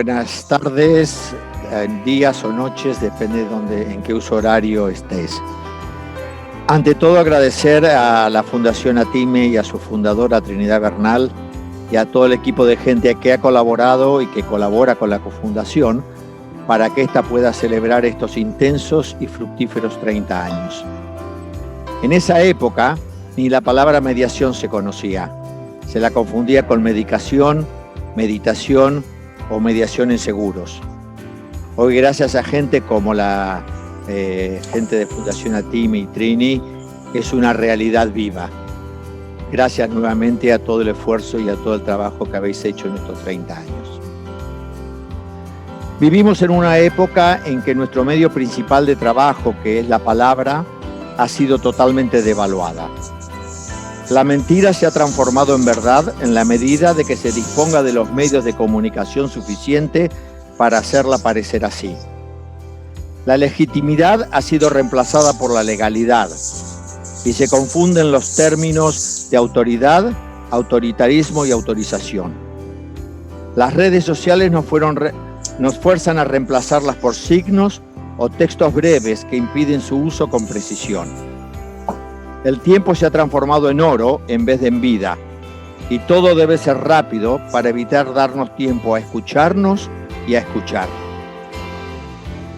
buenas tardes, días o noches, depende en qué uso horario estés. Ante todo, agradecer a la Fundación ATIME y a su fundadora Trinidad Bernal y a todo el equipo de gente que ha colaborado y que colabora con la cofundación para que ésta pueda celebrar estos intensos y fructíferos 30 años. En esa época, ni la palabra mediación se conocía. Se la confundía con medicación, meditación o mediación en seguros. Hoy, gracias a gente como la gente de Fundación ATIME y Trini, es una realidad viva. Gracias nuevamente a todo el esfuerzo y a todo el trabajo que habéis hecho en estos 30 años. Vivimos en una época en que nuestro medio principal de trabajo, que es la palabra, ha sido totalmente devaluada. La mentira se ha transformado en verdad en la medida de que se disponga de los medios de comunicación suficiente para hacerla parecer así. La legitimidad ha sido reemplazada por la legalidad y se confunden los términos de autoridad, autoritarismo y autorización. Las redes sociales nos fuerzan a reemplazarlas por signos o textos breves que impiden su uso con precisión. El tiempo se ha transformado en oro en vez de en vida, y todo debe ser rápido para evitar darnos tiempo a escucharnos y a escuchar.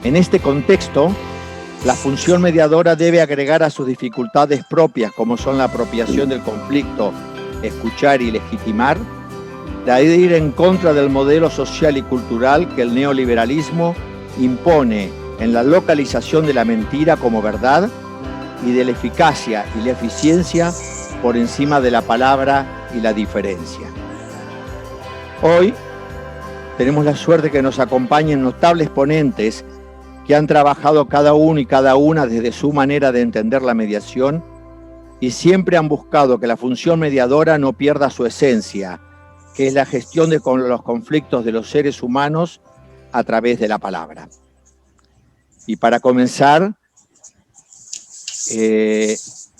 En este contexto, la función mediadora debe agregar a sus dificultades propias, como son la apropiación del conflicto, escuchar y legitimar, de ir en contra del modelo social y cultural que el neoliberalismo impone en la localización de la mentira como verdad y de la eficacia y la eficiencia por encima de la palabra y la diferencia. Hoy tenemos la suerte que nos acompañen notables ponentes que han trabajado cada uno y cada una desde su manera de entender la mediación y siempre han buscado que la función mediadora no pierda su esencia, que es la gestión de los conflictos de los seres humanos a través de la palabra. Y para comenzar,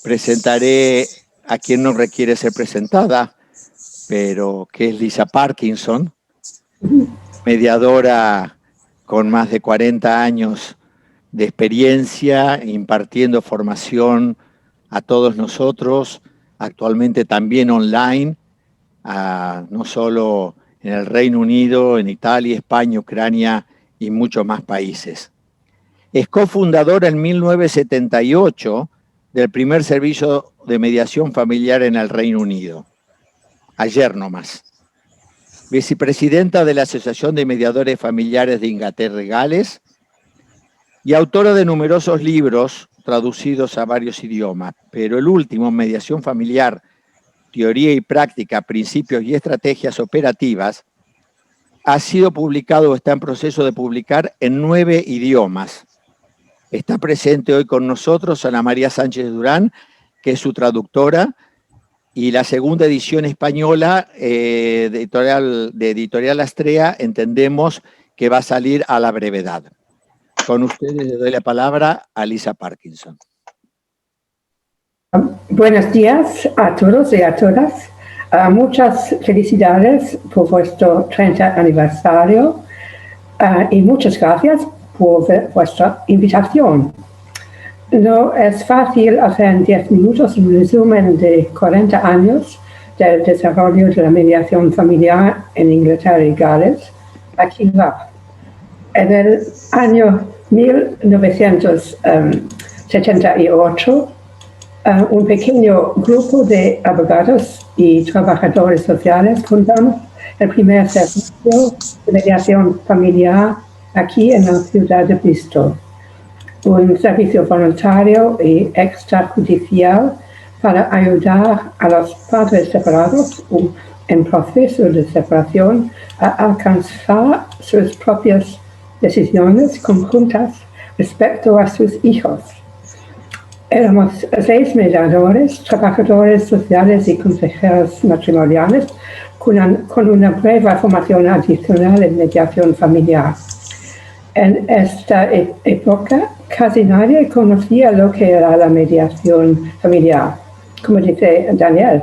presentaré a quien no requiere ser presentada, pero que es Lisa Parkinson, mediadora con más de 40 años de experiencia, impartiendo formación a todos nosotros, actualmente también online, no solo en el Reino Unido, en Italia, España, Ucrania y muchos más países. Es cofundadora en 1978 del primer servicio de mediación familiar en el Reino Unido. Ayer nomás. Vicepresidenta de la Asociación de Mediadores Familiares de Inglaterra y Gales y autora de numerosos libros traducidos a varios idiomas, pero el último, Mediación Familiar, Teoría y Práctica, Principios y Estrategias Operativas, ha sido publicado o está en proceso de publicar en 9 idiomas. Está presente hoy con nosotros Ana María Sánchez Durán, que es su traductora, y la segunda edición española de Editorial Astrea, entendemos que va a salir a la brevedad. Con ustedes le doy la palabra a Lisa Parkinson. Buenos días a todos y a todas. Muchas felicidades por vuestro 30 aniversario y muchas gracias por vuestra invitación. No es fácil hacer en 10 minutos un resumen de 40 años del desarrollo de la mediación familiar en Inglaterra y Gales. Aquí va. En el año 1978, un pequeño grupo de abogados y trabajadores sociales fundamos el primer servicio de mediación familiar aquí en la ciudad de Bristol. Un servicio voluntario y extrajudicial para ayudar a los padres separados o en proceso de separación a alcanzar sus propias decisiones conjuntas respecto a sus hijos. Éramos 6 mediadores, trabajadores sociales y consejeros matrimoniales con una breve formación adicional en mediación familiar. En esta época, casi nadie conocía lo que era la mediación familiar. Como dice Daniel,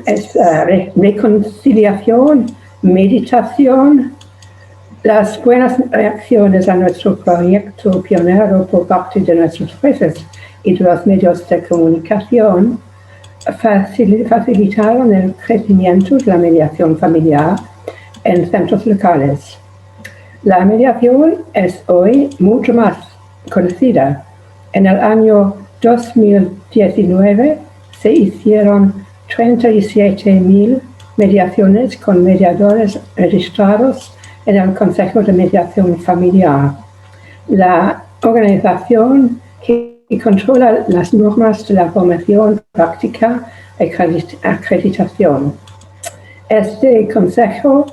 es reconciliación, meditación, Las buenas reacciones a nuestro proyecto pionero por parte de nuestros jueces y de los medios de comunicación facilitaron el crecimiento de la mediación familiar en centros locales. La mediación es hoy mucho más conocida. En el año 2019 se hicieron 37.000 mediaciones con mediadores registrados en el Consejo de Mediación Familiar. La organización que controla las normas de la formación práctica y acreditación. Este consejo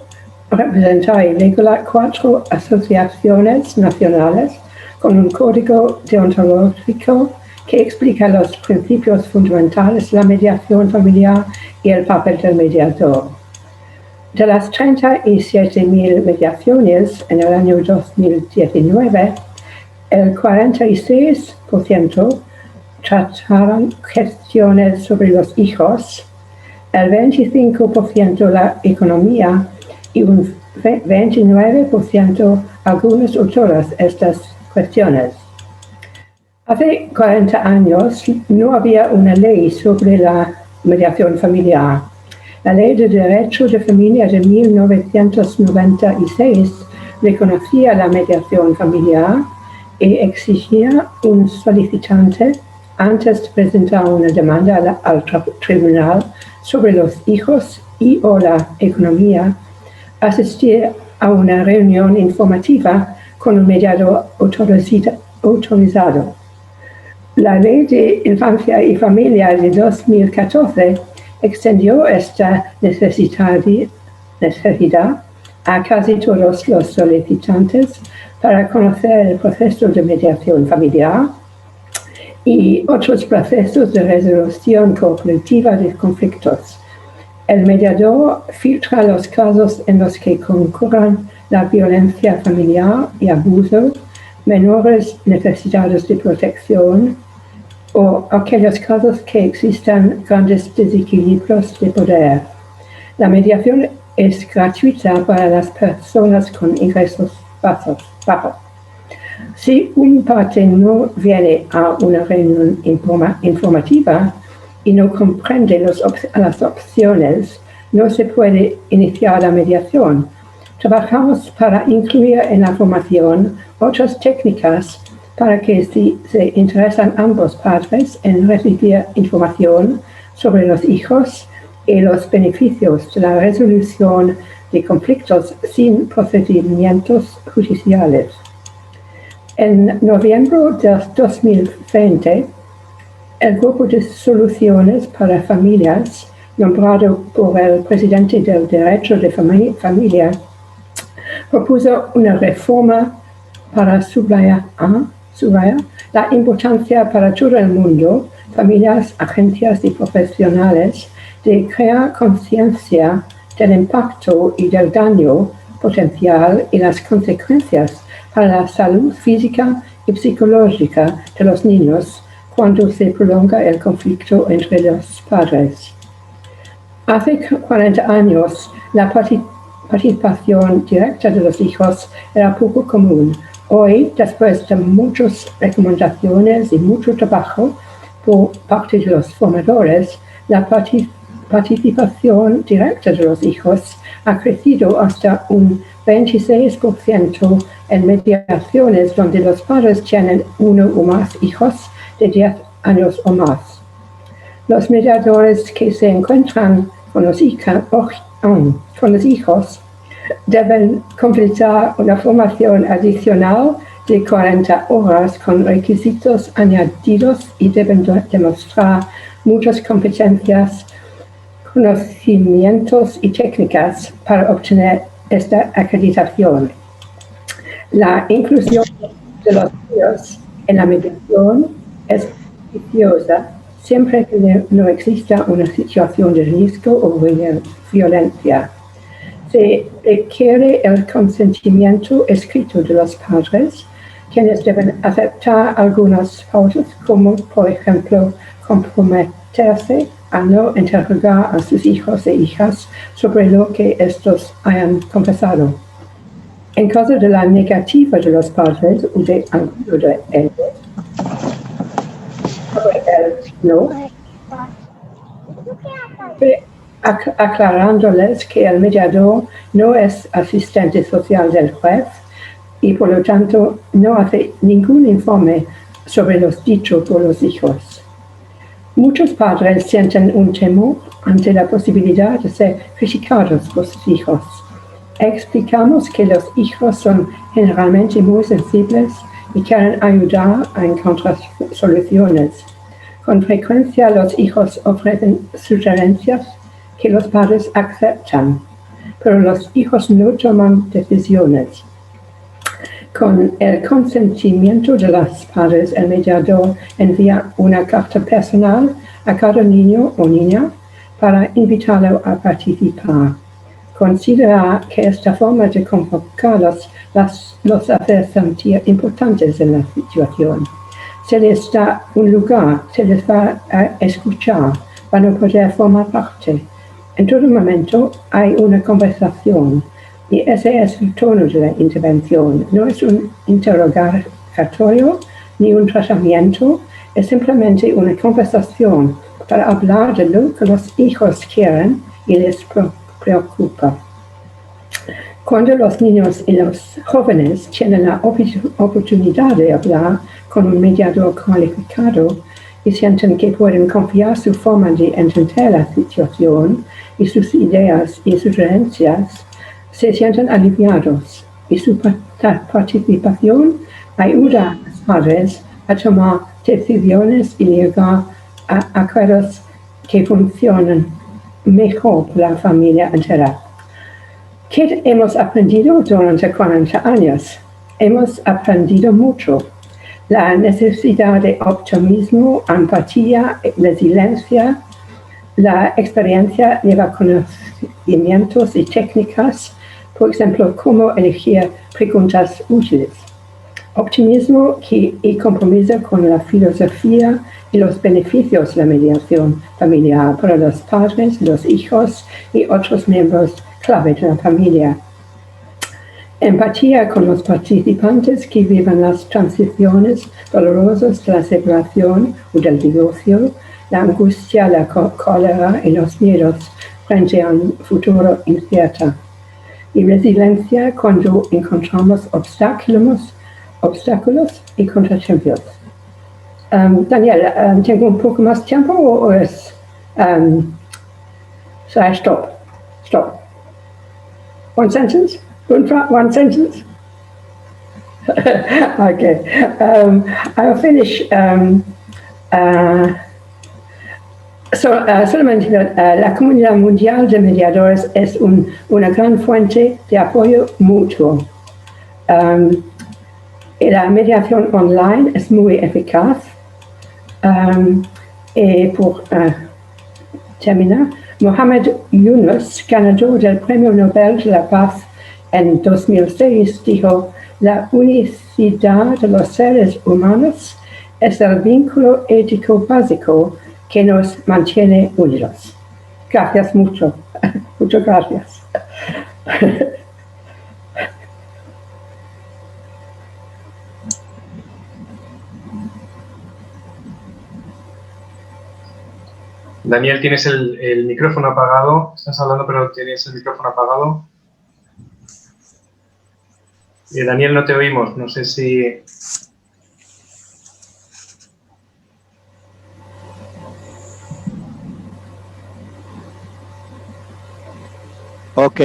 representa y regula 4 asociaciones nacionales con un código deontológico que explica los principios fundamentales de la mediación familiar y el papel del mediador. De las 37.000 mediaciones en el año 2019, el 46% trataron cuestiones sobre los hijos, el 25% la economía y un 29% algunas o todas estas cuestiones. Hace 40 años no había una ley sobre la mediación familiar. La Ley de Derecho de Familia de 1996 reconocía la mediación familiar y exigía un solicitante, antes de presentar una demanda al tribunal sobre los hijos y o la economía, asistir a una reunión informativa con un mediador autorizado. La Ley de Infancia y Familia de 2014 extendió esta necesidad a casi todos los solicitantes para conocer el proceso de mediación familiar y otros procesos de resolución cooperativa de conflictos. El mediador filtra los casos en los que concurran la violencia familiar y abuso, menores necesidades de protección o aquellos casos que existan grandes desequilibrios de poder. La mediación es gratuita para las personas con ingresos bajos. Si un parte no viene a una reunión informativa y no comprende las opciones, no se puede iniciar la mediación. Trabajamos para incluir en la formación otras técnicas para que si se interesan ambos padres en recibir información sobre los hijos y los beneficios de la resolución de conflictos sin procedimientos judiciales. En noviembre de 2020, el Grupo de Soluciones para Familias, nombrado por el presidente del Derecho de Familia, propuso una reforma para subrayar la importancia para todo el mundo, familias, agencias y profesionales, de crear conciencia del impacto y del daño potencial y las consecuencias para la salud física y psicológica de los niños cuando se prolonga el conflicto entre los padres. Hace 40 años, la participación directa de los hijos era poco común. Hoy, después de muchas recomendaciones y mucho trabajo por parte de los formadores, la participación directa de los hijos ha crecido hasta un 26% en mediaciones donde los padres tienen uno o más hijos de 10 años o más. Los mediadores que se encuentran con los hijos deben completar una formación adicional de 40 horas con requisitos añadidos y deben demostrar muchas competencias, conocimientos y técnicas para obtener esta acreditación. La inclusión de los niños en la mediación es beneficiosa siempre que no exista una situación de riesgo o violencia. Se requiere el consentimiento escrito de los padres, quienes deben aceptar algunas pautas, como por ejemplo comprometerse a no interrogar a sus hijos e hijas sobre lo que estos hayan confesado. En caso de la negativa de los padres o de alguno de ellos, no, aclarándoles que el mediador no es asistente social del juez y por lo tanto no hace ningún informe sobre los dichos por los hijos. Muchos padres sienten un temor ante la posibilidad de ser criticados por sus hijos. Explicamos que los hijos son generalmente muy sensibles y quieren ayudar a encontrar soluciones. Con frecuencia los hijos ofrecen sugerencias que los padres aceptan, pero los hijos no toman decisiones. Con el consentimiento de los padres, el mediador envía una carta personal a cada niño o niña para invitarlo a participar. Considera que esta forma de convocarlos los hace sentir importantes en la situación. Se les da un lugar, se les va a escuchar, van a poder formar parte. En todo momento hay una conversación y ese es el tono de la intervención. No es un interrogatorio ni un tratamiento, es simplemente una conversación para hablar de lo que los hijos quieren y les preocupa. Cuando los niños y los jóvenes tienen la oportunidad de hablar con un mediador cualificado y sienten que pueden confiar su forma de entender la situación y sus ideas y sugerencias, se sienten aliviados y su participación ayuda a los padres a tomar decisiones y llegar a acuerdos que funcionan mejor para la familia entera. ¿Qué hemos aprendido durante 40 años? Hemos aprendido mucho. La necesidad de optimismo, empatía, resiliencia, la experiencia lleva conocimientos y técnicas, por ejemplo, cómo elegir preguntas útiles. Optimismo y compromiso con la filosofía y los beneficios de la mediación familiar para los padres, los hijos y otros miembros clave de la familia. Empatía con los participantes que viven las transiciones dolorosas de la separación o del divorcio, la angustia, la cólera y los miedos frente a un futuro incierto. Y resiliencia cuando encontramos obstáculos y contratiempos. Daniel, ¿tengo un poco más tiempo o es... stop? One sentence? One sentence? Okay. I'll finish. Solamente la comunidad mundial de mediadores es una gran fuente de apoyo mutuo. Y la mediación online es muy eficaz. Y por terminar, Mohamed Yunus, ganador del Premio Nobel de la Paz en 2006, dijo: la unicidad de los seres humanos es el vínculo ético básico que nos mantiene unidos. Gracias mucho. Muchas gracias. Daniel, tienes el micrófono apagado. Estás hablando, pero tienes el micrófono apagado. Daniel, no te oímos. No sé si... Ok.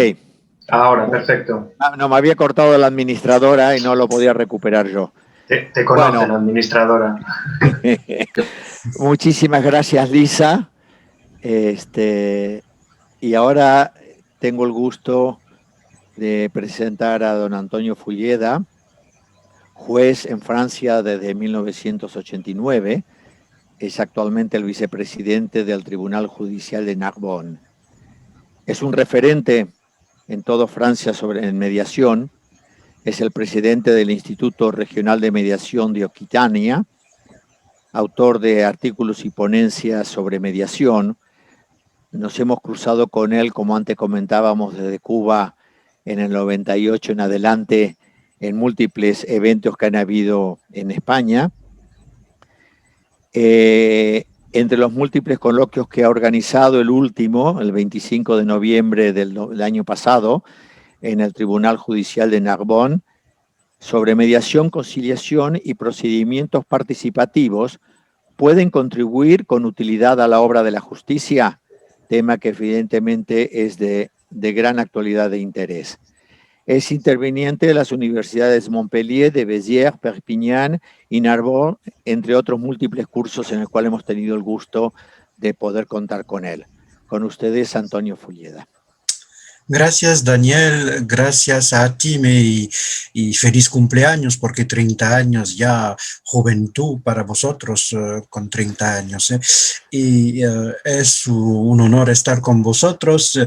Ahora, perfecto. No, me había cortado la administradora y no lo podía recuperar yo. Te conoce la administradora. Muchísimas gracias, Lisa. Y ahora tengo el gusto de presentar a don Antonio Fulleda, juez en Francia desde 1989. Es actualmente el vicepresidente del Tribunal Judicial de Narbonne. Es un referente en toda Francia en mediación. Es el presidente del Instituto Regional de Mediación de Occitania, autor de artículos y ponencias sobre mediación. Nos hemos cruzado con él, como antes comentábamos, desde Cuba en el 98 en adelante en múltiples eventos que han habido en España. Entre los múltiples coloquios que ha organizado, el último, el 25 de noviembre del año pasado, en el Tribunal Judicial de Narbonne, sobre mediación, conciliación y procedimientos participativos, ¿pueden contribuir con utilidad a la obra de la justicia? Tema que evidentemente es de gran actualidad e interés. Es interviniente de las universidades Montpellier, de Béziers, Perpignan y Narbonne, entre otros múltiples cursos en el cual hemos tenido el gusto de poder contar con él. Con ustedes, Antonio Fulleda. Gracias, Daniel, gracias a ti y feliz cumpleaños, porque 30 años ya, juventud para vosotros con 30 años. Y es un honor estar con vosotros.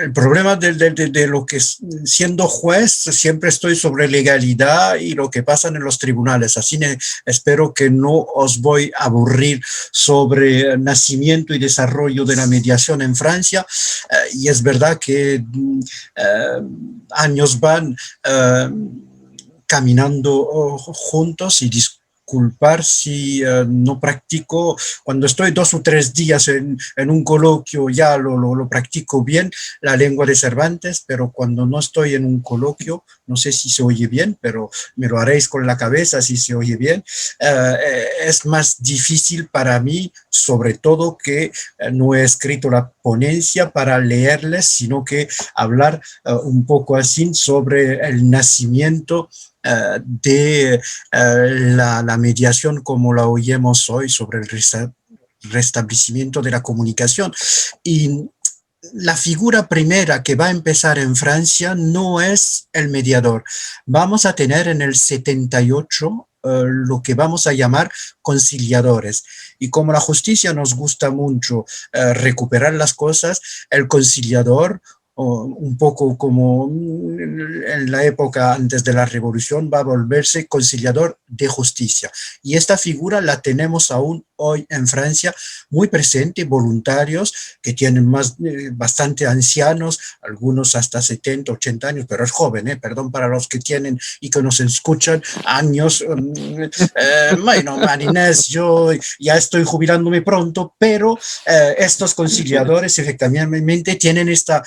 El problema de lo que siendo juez, siempre estoy sobre legalidad y lo que pasa en los tribunales. Así espero que no os voy a aburrir sobre nacimiento y desarrollo de la mediación en Francia. Y es verdad que años van caminando juntos y disculpar si no practico, cuando estoy 2 o 3 días en un coloquio ya lo practico bien, la lengua de Cervantes, pero cuando no estoy en un coloquio, no sé si se oye bien, pero me lo haréis con la cabeza si se oye bien, es más difícil para mí, sobre todo que no he escrito la ponencia para leerles, sino que hablar un poco así sobre el nacimiento de la mediación como la oímos hoy, sobre el restablecimiento de la comunicación. Y la figura primera que va a empezar en Francia no es el mediador. Vamos a tener en el 78 lo que vamos a llamar conciliadores. Y como la justicia nos gusta mucho recuperar las cosas, el conciliador, un poco como en la época antes de la revolución, va a volverse conciliador de justicia. Y esta figura la tenemos aún hoy en Francia muy presente, voluntarios que tienen bastante ancianos, algunos hasta 70, 80 años, pero es joven, perdón para los que tienen y que nos escuchan años. Bueno, Marinés, yo ya estoy jubilándome pronto, pero estos conciliadores efectivamente tienen esta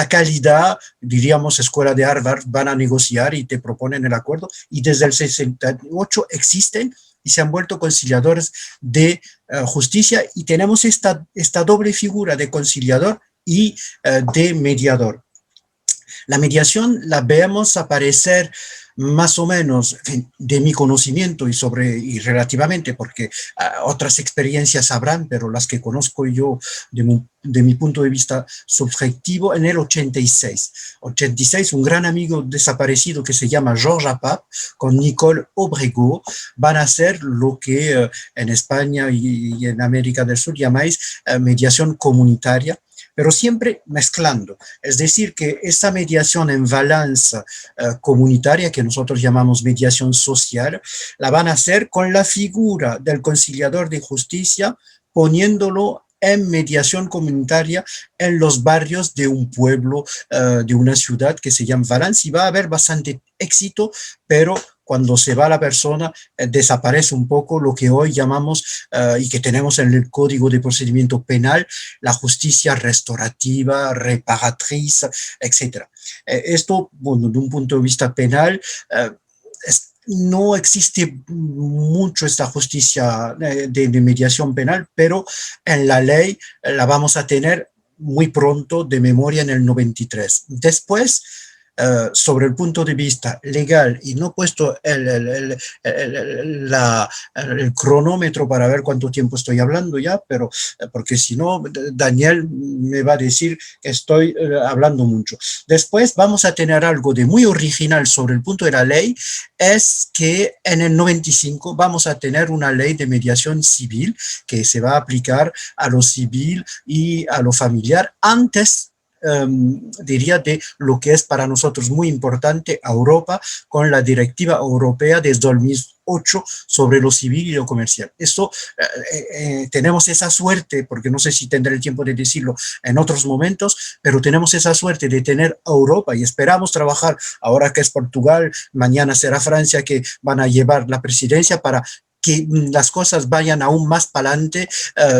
calidad, diríamos, escuela de Harvard, van a negociar y te proponen el acuerdo, y desde el 68 existen y se han vuelto conciliadores de justicia, y tenemos esta doble figura de conciliador y de mediador. La mediación la vemos aparecer más o menos, de mi conocimiento y relativamente, porque otras experiencias habrán, pero las que conozco yo de mi punto de vista subjetivo, en el 86. 86, un gran amigo desaparecido que se llama Georges Apap, con Nicole Obregot, van a hacer lo que en España y en América del Sur llamáis mediación comunitaria, pero siempre mezclando. Es decir, que esa mediación en balanza comunitaria, que nosotros llamamos mediación social, la van a hacer con la figura del conciliador de justicia, poniéndolo en mediación comunitaria en los barrios de un pueblo, de una ciudad que se llama Valence, y va a haber bastante éxito, pero cuando se va la persona, desaparece un poco lo que hoy llamamos y que tenemos en el Código de Procedimiento Penal, la justicia restaurativa, reparatriz, etc. Esto, bueno, de un punto de vista penal, no existe mucho esta justicia de mediación penal, pero en la ley la vamos a tener muy pronto, de memoria, en el 93. Después, sobre el punto de vista legal, y no he puesto el cronómetro para ver cuánto tiempo estoy hablando ya, pero porque si no, Daniel me va a decir que estoy hablando mucho. Después vamos a tener algo de muy original sobre el punto de la ley, es que en el 95 vamos a tener una ley de mediación civil que se va a aplicar a lo civil y a lo familiar antes diría, de lo que es para nosotros muy importante Europa, con la Directiva Europea desde 2008 sobre lo civil y lo comercial. Esto, tenemos esa suerte, porque no sé si tendré el tiempo de decirlo en otros momentos, pero tenemos esa suerte de tener Europa y esperamos trabajar, ahora que es Portugal, mañana será Francia, que van a llevar la presidencia para que las cosas vayan aún más para adelante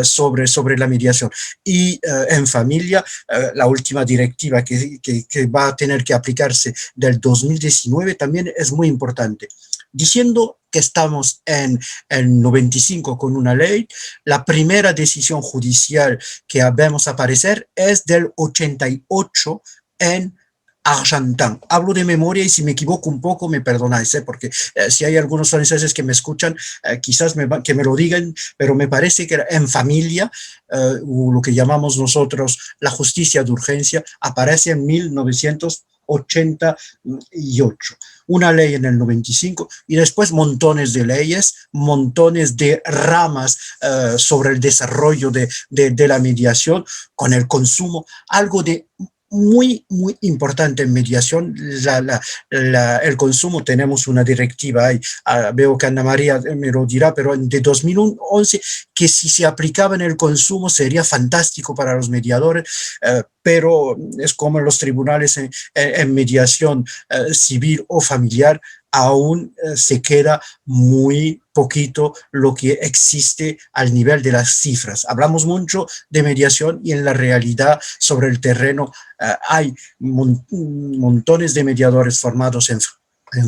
sobre la mediación. Y en familia, la última directiva que va a tener que aplicarse del 2019 también es muy importante. Diciendo que estamos en el 95 con una ley, la primera decisión judicial que vemos aparecer es del 88 en Argentan. Hablo de memoria y si me equivoco un poco me perdonáis, porque si hay algunos franceses que me escuchan, quizás que me lo digan, pero me parece que en familia, o lo que llamamos nosotros la justicia de urgencia, aparece en 1988. Una ley en el 95 y después montones de leyes, montones de ramas sobre el desarrollo de la mediación con el consumo, algo de muy, muy importante en mediación, el consumo. Tenemos una directiva ahí, veo que Ana María me lo dirá, pero de 2011, que si se aplicaba en el consumo sería fantástico para los mediadores, pero es como en los tribunales en mediación civil o familiar, aún se queda muy poquito lo que existe al nivel de las cifras. Hablamos mucho de mediación y en la realidad sobre el terreno hay montones de mediadores formados en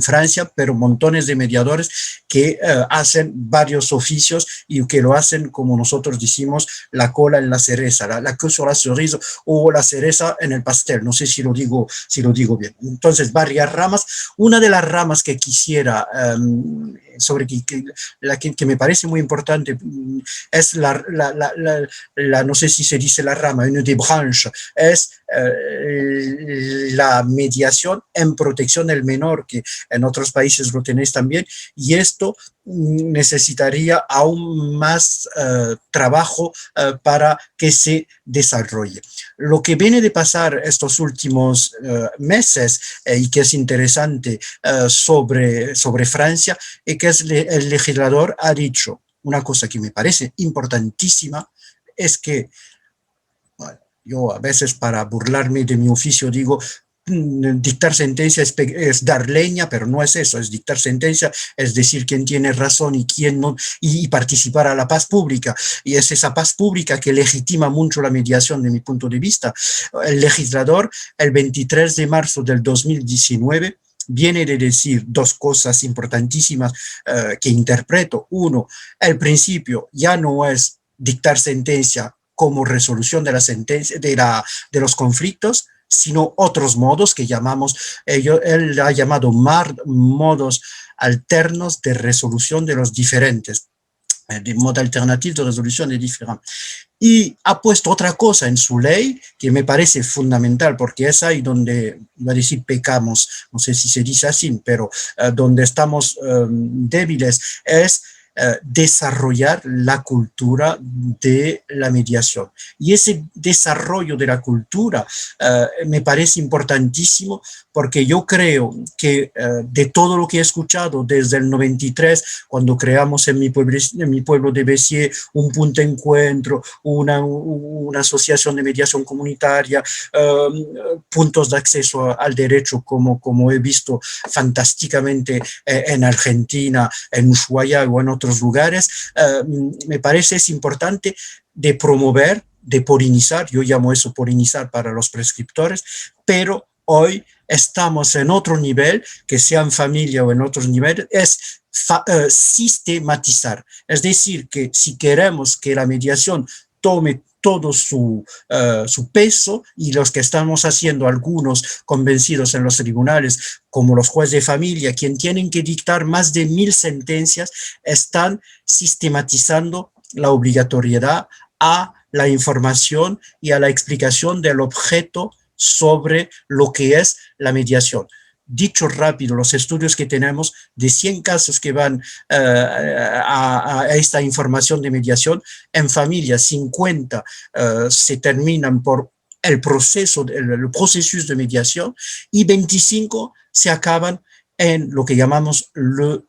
Francia, pero montones de mediadores que hacen varios oficios y que lo hacen, como nosotros decimos, la cola en la cereza, la queue sur la cerise, o la cereza en el pastel. No sé si lo digo bien. Entonces, varias ramas. Una de las ramas que quisiera, sobre que me parece muy importante, es no sé si se dice la rama, une des branches, es la mediación en protección del menor, que en otros países lo tenéis también, y esto necesitaría aún más trabajo para que se desarrolle. Lo que viene de pasar estos últimos meses y que es interesante sobre Francia, es que el legislador ha dicho una cosa que me parece importantísima, es que yo a veces, para burlarme de mi oficio, digo, dictar sentencia es dar leña, pero no es eso. Es dictar sentencia, es decir quién tiene razón y quién no, y participar a la paz pública. Y es esa paz pública que legitima mucho la mediación, de mi punto de vista. El legislador, el 23 de marzo del 2019, viene de decir dos cosas importantísimas que interpreto. Uno, el principio ya no es dictar sentencia como resolución de la sentencia, de los conflictos, sino otros modos que llamamos, él ha llamado modos alternos de resolución de los diferentes, de modo alternativo de resolución de diferentes. Y ha puesto otra cosa en su ley que me parece fundamental, porque es ahí donde, iba a decir pecamos, no sé si se dice así, pero donde estamos débiles, es desarrollar la cultura de la mediación. Y ese desarrollo de la cultura me parece importantísimo, porque yo creo que de todo lo que he escuchado desde el 93, cuando creamos en mi pueblo de Béziers un punto de encuentro, una asociación de mediación comunitaria, puntos de acceso al derecho, como he visto fantásticamente en Argentina, en Ushuaia o en otros lugares, me parece es importante de promover, de polinizar. Yo llamo eso polinizar para los prescriptores, pero hoy estamos en otro nivel, que sea en familia o en otros niveles, es sistematizar. Es decir, que si queremos que la mediación tome todo su peso, y los que estamos haciendo, algunos convencidos en los tribunales, como los jueces de familia, quien tienen que dictar más de 1000 sentencias, están sistematizando la obligatoriedad a la información y a la explicación del objeto sobre lo que es la mediación. Dicho rápido, los estudios que tenemos, de 100 casos que van a esta información de mediación, en familia 50 se terminan por el proceso, el processus de mediación, y 25 se acaban en lo que llamamos le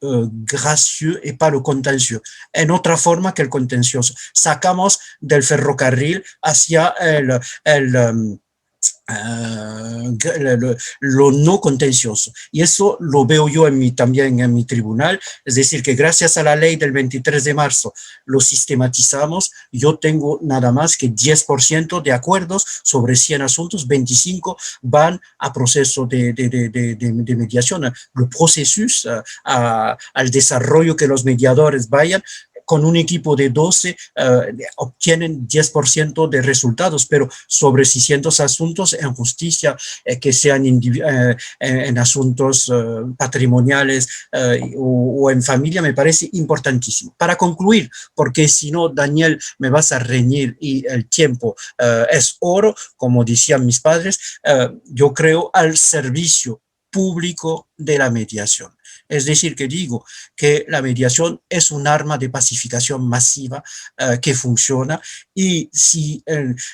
gracieux y pas le contentieux, en otra forma que el contencioso. Sacamos del ferrocarril hacia lo no contencioso. Y eso lo veo yo también en mi tribunal, es decir, que gracias a la ley del 23 de marzo lo sistematizamos. Yo tengo nada más que 10% de acuerdos sobre 100 asuntos, 25 van a proceso de mediación, el procesus, al desarrollo que los mediadores vayan. Con un equipo de 12 obtienen 10% de resultados, pero sobre 600 asuntos en justicia, que sean en asuntos patrimoniales o en familia, me parece importantísimo. Para concluir, porque si no, Daniel, me vas a reñir y el tiempo es oro, como decían mis padres, yo creo al servicio público de la mediación. Es decir, que digo que la mediación es un arma de pacificación masiva que funciona, y si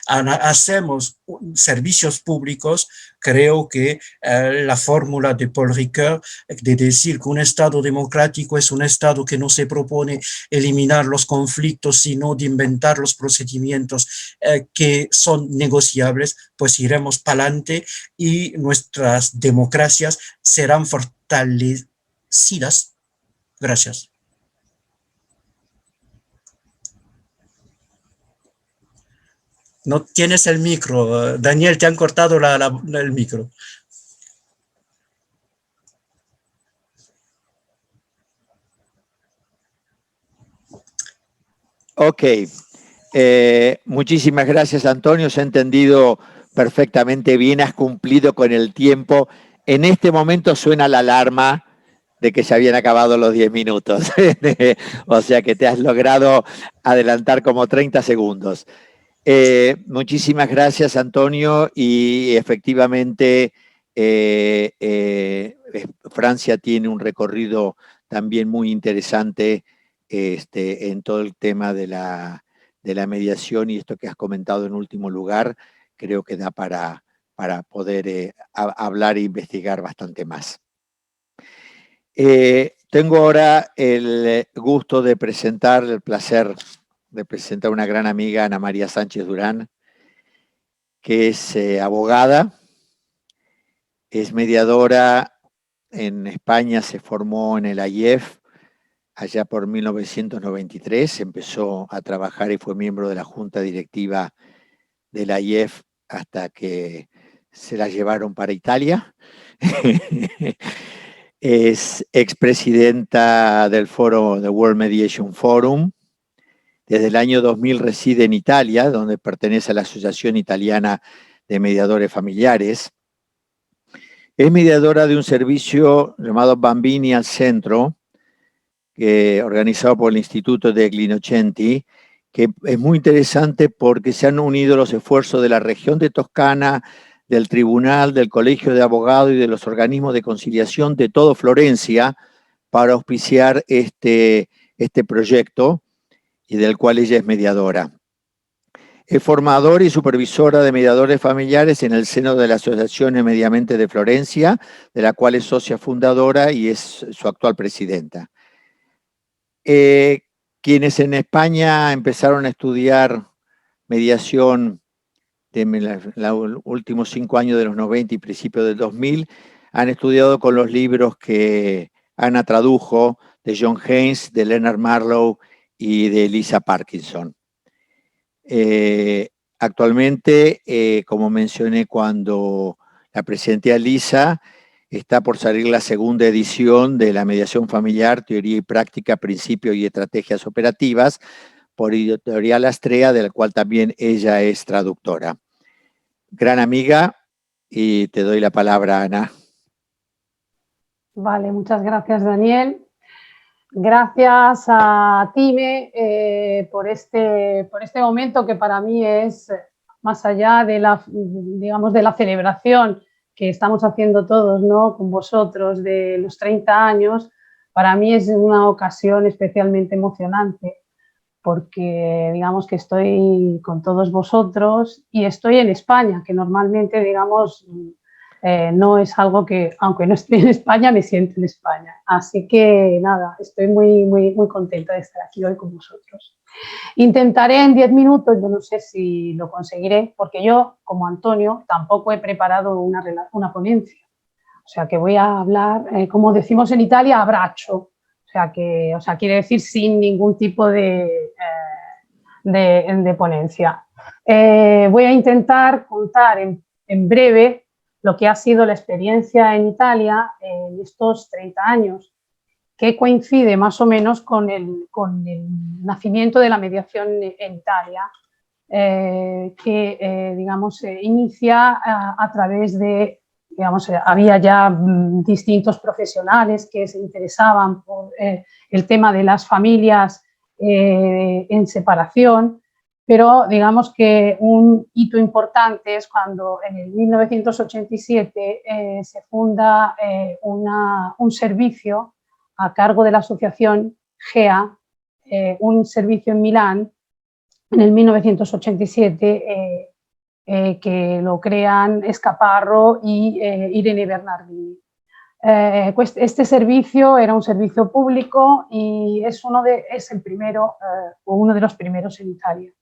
hacemos servicios públicos, creo que la fórmula de Paul Ricoeur de decir que un Estado democrático es un Estado que no se propone eliminar los conflictos, sino de inventar los procedimientos que son negociables, pues iremos para adelante y nuestras democracias serán fortalecidas. Gracias. No tienes el micro, Daniel, te han cortado el micro. Ok, muchísimas gracias, Antonio, se ha entendido perfectamente bien, has cumplido con el tiempo. En este momento suena la alarma de que se habían acabado los 10 minutos, o sea que te has logrado adelantar como 30 segundos. Muchísimas gracias, Antonio, y efectivamente Francia tiene un recorrido también muy interesante en todo el tema de la mediación, y esto que has comentado en último lugar, creo que da para poder hablar e investigar bastante más. Tengo ahora el gusto de presentar, el placer de presentar a una gran amiga, Ana María Sánchez Durán, que es abogada, es mediadora en España, se formó en el AIEF allá por 1993, empezó a trabajar y fue miembro de la junta directiva del AIEF hasta que se la llevaron para Italia. Es expresidenta del foro, del World Mediation Forum. Desde el año 2000 reside en Italia, donde pertenece a la Asociación Italiana de Mediadores Familiares. Es mediadora de un servicio llamado Bambini al Centro, organizado por el Instituto de Glinocenti, que es muy interesante porque se han unido los esfuerzos de la región de Toscana, del Tribunal, del Colegio de Abogados y de los organismos de conciliación de todo Florencia para auspiciar este proyecto, y del cual ella es mediadora. Es formadora y supervisora de mediadores familiares en el seno de la Asociación Mediamente de Florencia, de la cual es socia fundadora y es su actual presidenta. Quienes en España empezaron a estudiar mediación de los últimos 5 años de los 90 y principios del 2000, han estudiado con los libros que Ana tradujo, de John Haynes, de Leonard Marlowe y de Lisa Parkinson. Actualmente, como mencioné cuando la presenté a Lisa, está por salir la segunda edición de la mediación familiar, teoría y práctica, principios y estrategias operativas, por Editorial Astrea, de la cual también ella es traductora. Gran amiga, y te doy la palabra, Ana. Vale, muchas gracias, Daniel. Gracias a Time por este momento que para mí es, más allá de la celebración que estamos haciendo todos, ¿no?, con vosotros de los 30 años, para mí es una ocasión especialmente emocionante, porque digamos que estoy con todos vosotros y estoy en España, que normalmente, digamos, no es algo que, aunque no estoy en España, me siento en España. Así que nada, estoy muy contenta de estar aquí hoy con vosotros. Intentaré en 10 minutos, yo no sé si lo conseguiré, porque yo, como Antonio, tampoco he preparado una ponencia. O sea, que voy a hablar, como decimos en Italia, a braccio. O sea, quiere decir sin ningún tipo de ponencia. Voy a intentar contar en breve lo que ha sido la experiencia en Italia en estos 30 años, que coincide más o menos con el nacimiento de la mediación en Italia, que digamos, inicia a través de, digamos, había ya distintos profesionales que se interesaban por el tema de las familias en separación, pero digamos que un hito importante es cuando en el 1987 se funda un servicio a cargo de la asociación GEA, un servicio en Milán, en el 1987, que lo crean Escaparro y Irene Bernardini. Este servicio era un servicio público y es uno de los primeros en Italia.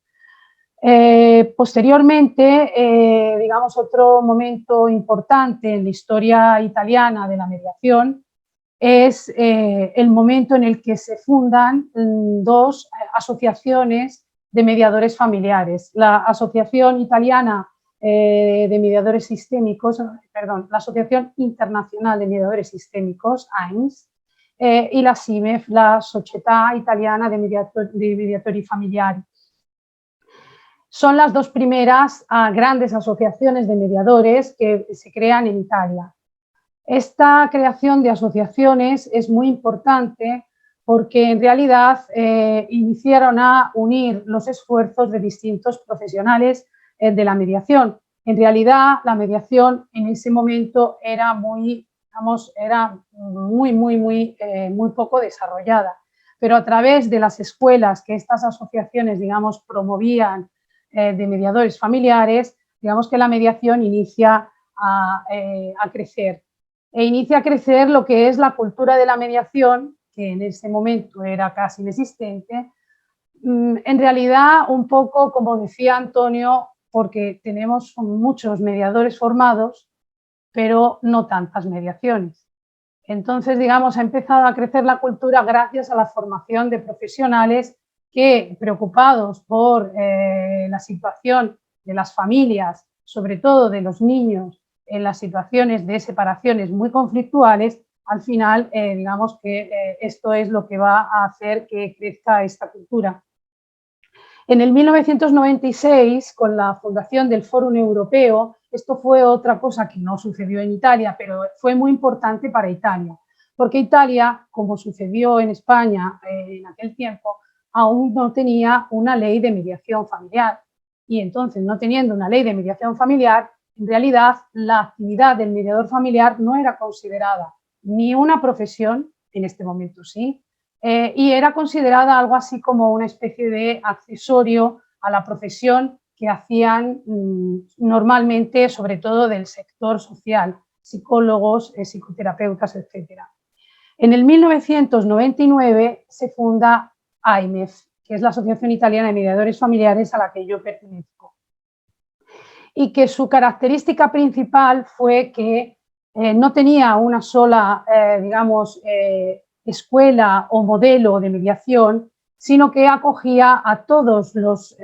Posteriormente, digamos, otro momento importante en la historia italiana de la mediación es el momento en el que se fundan dos asociaciones de mediadores familiares. La Asociación Italiana de Mediadores Sistémicos, perdón, la Asociación Internacional de Mediadores Sistémicos, AIMS, y la SIMEF, la Società Italiana de Mediatori Familiari. Son las dos primeras grandes asociaciones de mediadores que se crean en Italia. Esta creación de asociaciones es muy importante porque en realidad iniciaron a unir los esfuerzos de distintos profesionales de la mediación. En realidad, la mediación en ese momento era muy poco desarrollada, pero a través de las escuelas que estas asociaciones, digamos, promovían de mediadores familiares, digamos que la mediación inicia a crecer. E inicia a crecer lo que es la cultura de la mediación, que en ese momento era casi inexistente, en realidad un poco, como decía Antonio, porque tenemos muchos mediadores formados, pero no tantas mediaciones. Entonces, digamos, ha empezado a crecer la cultura gracias a la formación de profesionales que, preocupados por la situación de las familias, sobre todo de los niños, en las situaciones de separaciones muy conflictuales, al final, digamos que esto es lo que va a hacer que crezca esta cultura. En el 1996, con la fundación del Fórum Europeo, esto fue otra cosa que no sucedió en Italia, pero fue muy importante para Italia, porque Italia, como sucedió en España en aquel tiempo, aún no tenía una ley de mediación familiar. Y entonces, no teniendo una ley de mediación familiar, en realidad la actividad del mediador familiar no era considerada ni una profesión, en este momento sí, y era considerada algo así como una especie de accesorio a la profesión que hacían normalmente, sobre todo del sector social, psicólogos, psicoterapeutas, etc. En el 1999 se funda AIMEF, que es la Asociación Italiana de Mediadores Familiares a la que yo pertenezco, y que su característica principal fue que no tenía una sola, digamos, escuela o modelo de mediación, sino que acogía a todos los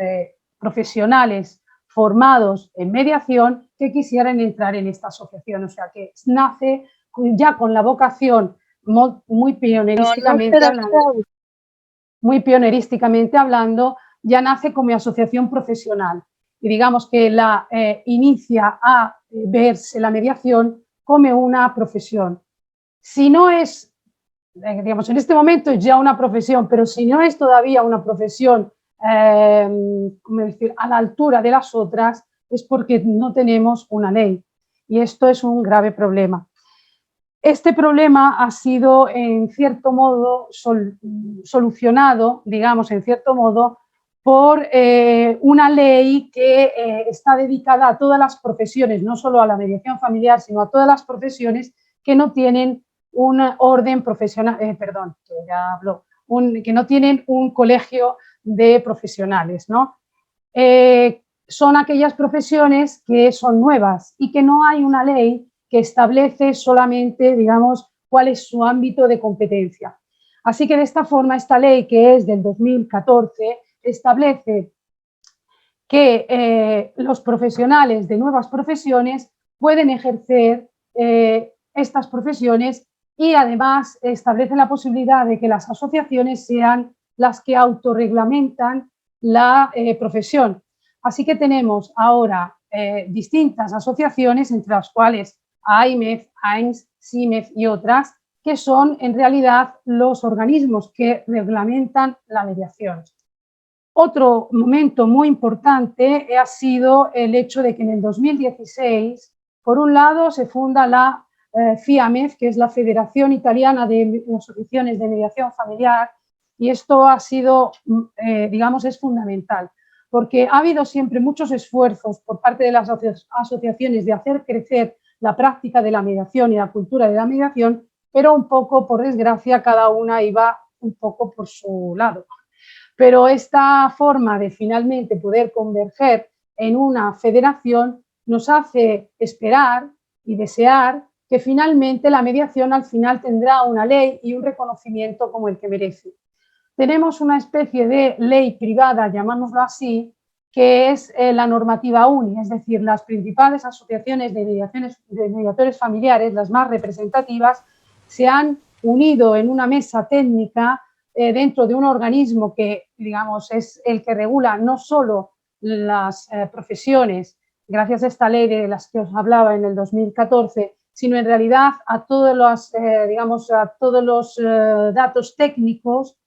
profesionales formados en mediación que quisieran entrar en esta asociación. O sea, que nace ya con la vocación muy pionerísticamente hablando, ya nace como asociación profesional. Y digamos que la inicia a verse la mediación como una profesión. Si no es, digamos, en este momento es ya una profesión, pero si no es todavía una profesión ¿cómo decir?, a la altura de las otras, es porque no tenemos una ley. Y esto es un grave problema. Este problema ha sido, en cierto modo, solucionado, digamos, en cierto modo, por una ley que está dedicada a todas las profesiones, no solo a la mediación familiar, sino a todas las profesiones que no tienen un orden profesional, que no tienen un colegio de profesionales, ¿no? Son aquellas profesiones que son nuevas y que no hay una ley que establece solamente, digamos, cuál es su ámbito de competencia. Así que de esta forma, esta ley, que es del 2014, establece que los profesionales de nuevas profesiones pueden ejercer estas profesiones y además establece la posibilidad de que las asociaciones sean las que autorreglamentan la profesión. Así que tenemos ahora distintas asociaciones, entre las cuales AIMEF, AIMS, CIMEF y otras, que son en realidad los organismos que reglamentan la mediación. Otro momento muy importante ha sido el hecho de que en el 2016, por un lado, se funda la FIAMEF, que es la Federación Italiana de Asociaciones de Mediación Familiar, y esto ha sido, digamos, es fundamental, porque ha habido siempre muchos esfuerzos por parte de las asociaciones de hacer crecer la práctica de la mediación y la cultura de la mediación, pero un poco, por desgracia, cada una iba un poco por su lado. Pero esta forma de finalmente poder converger en una federación nos hace esperar y desear que finalmente la mediación al final tendrá una ley y un reconocimiento como el que merece. Tenemos una especie de ley privada, llamámoslo así, que es la normativa UNI, es decir, las principales asociaciones de mediadores familiares, las más representativas, se han unido en una mesa técnica dentro de un organismo que, digamos, es el que regula no solo las profesiones, gracias a esta ley de las que os hablaba en el 2014, sino en realidad a todos los, datos técnicos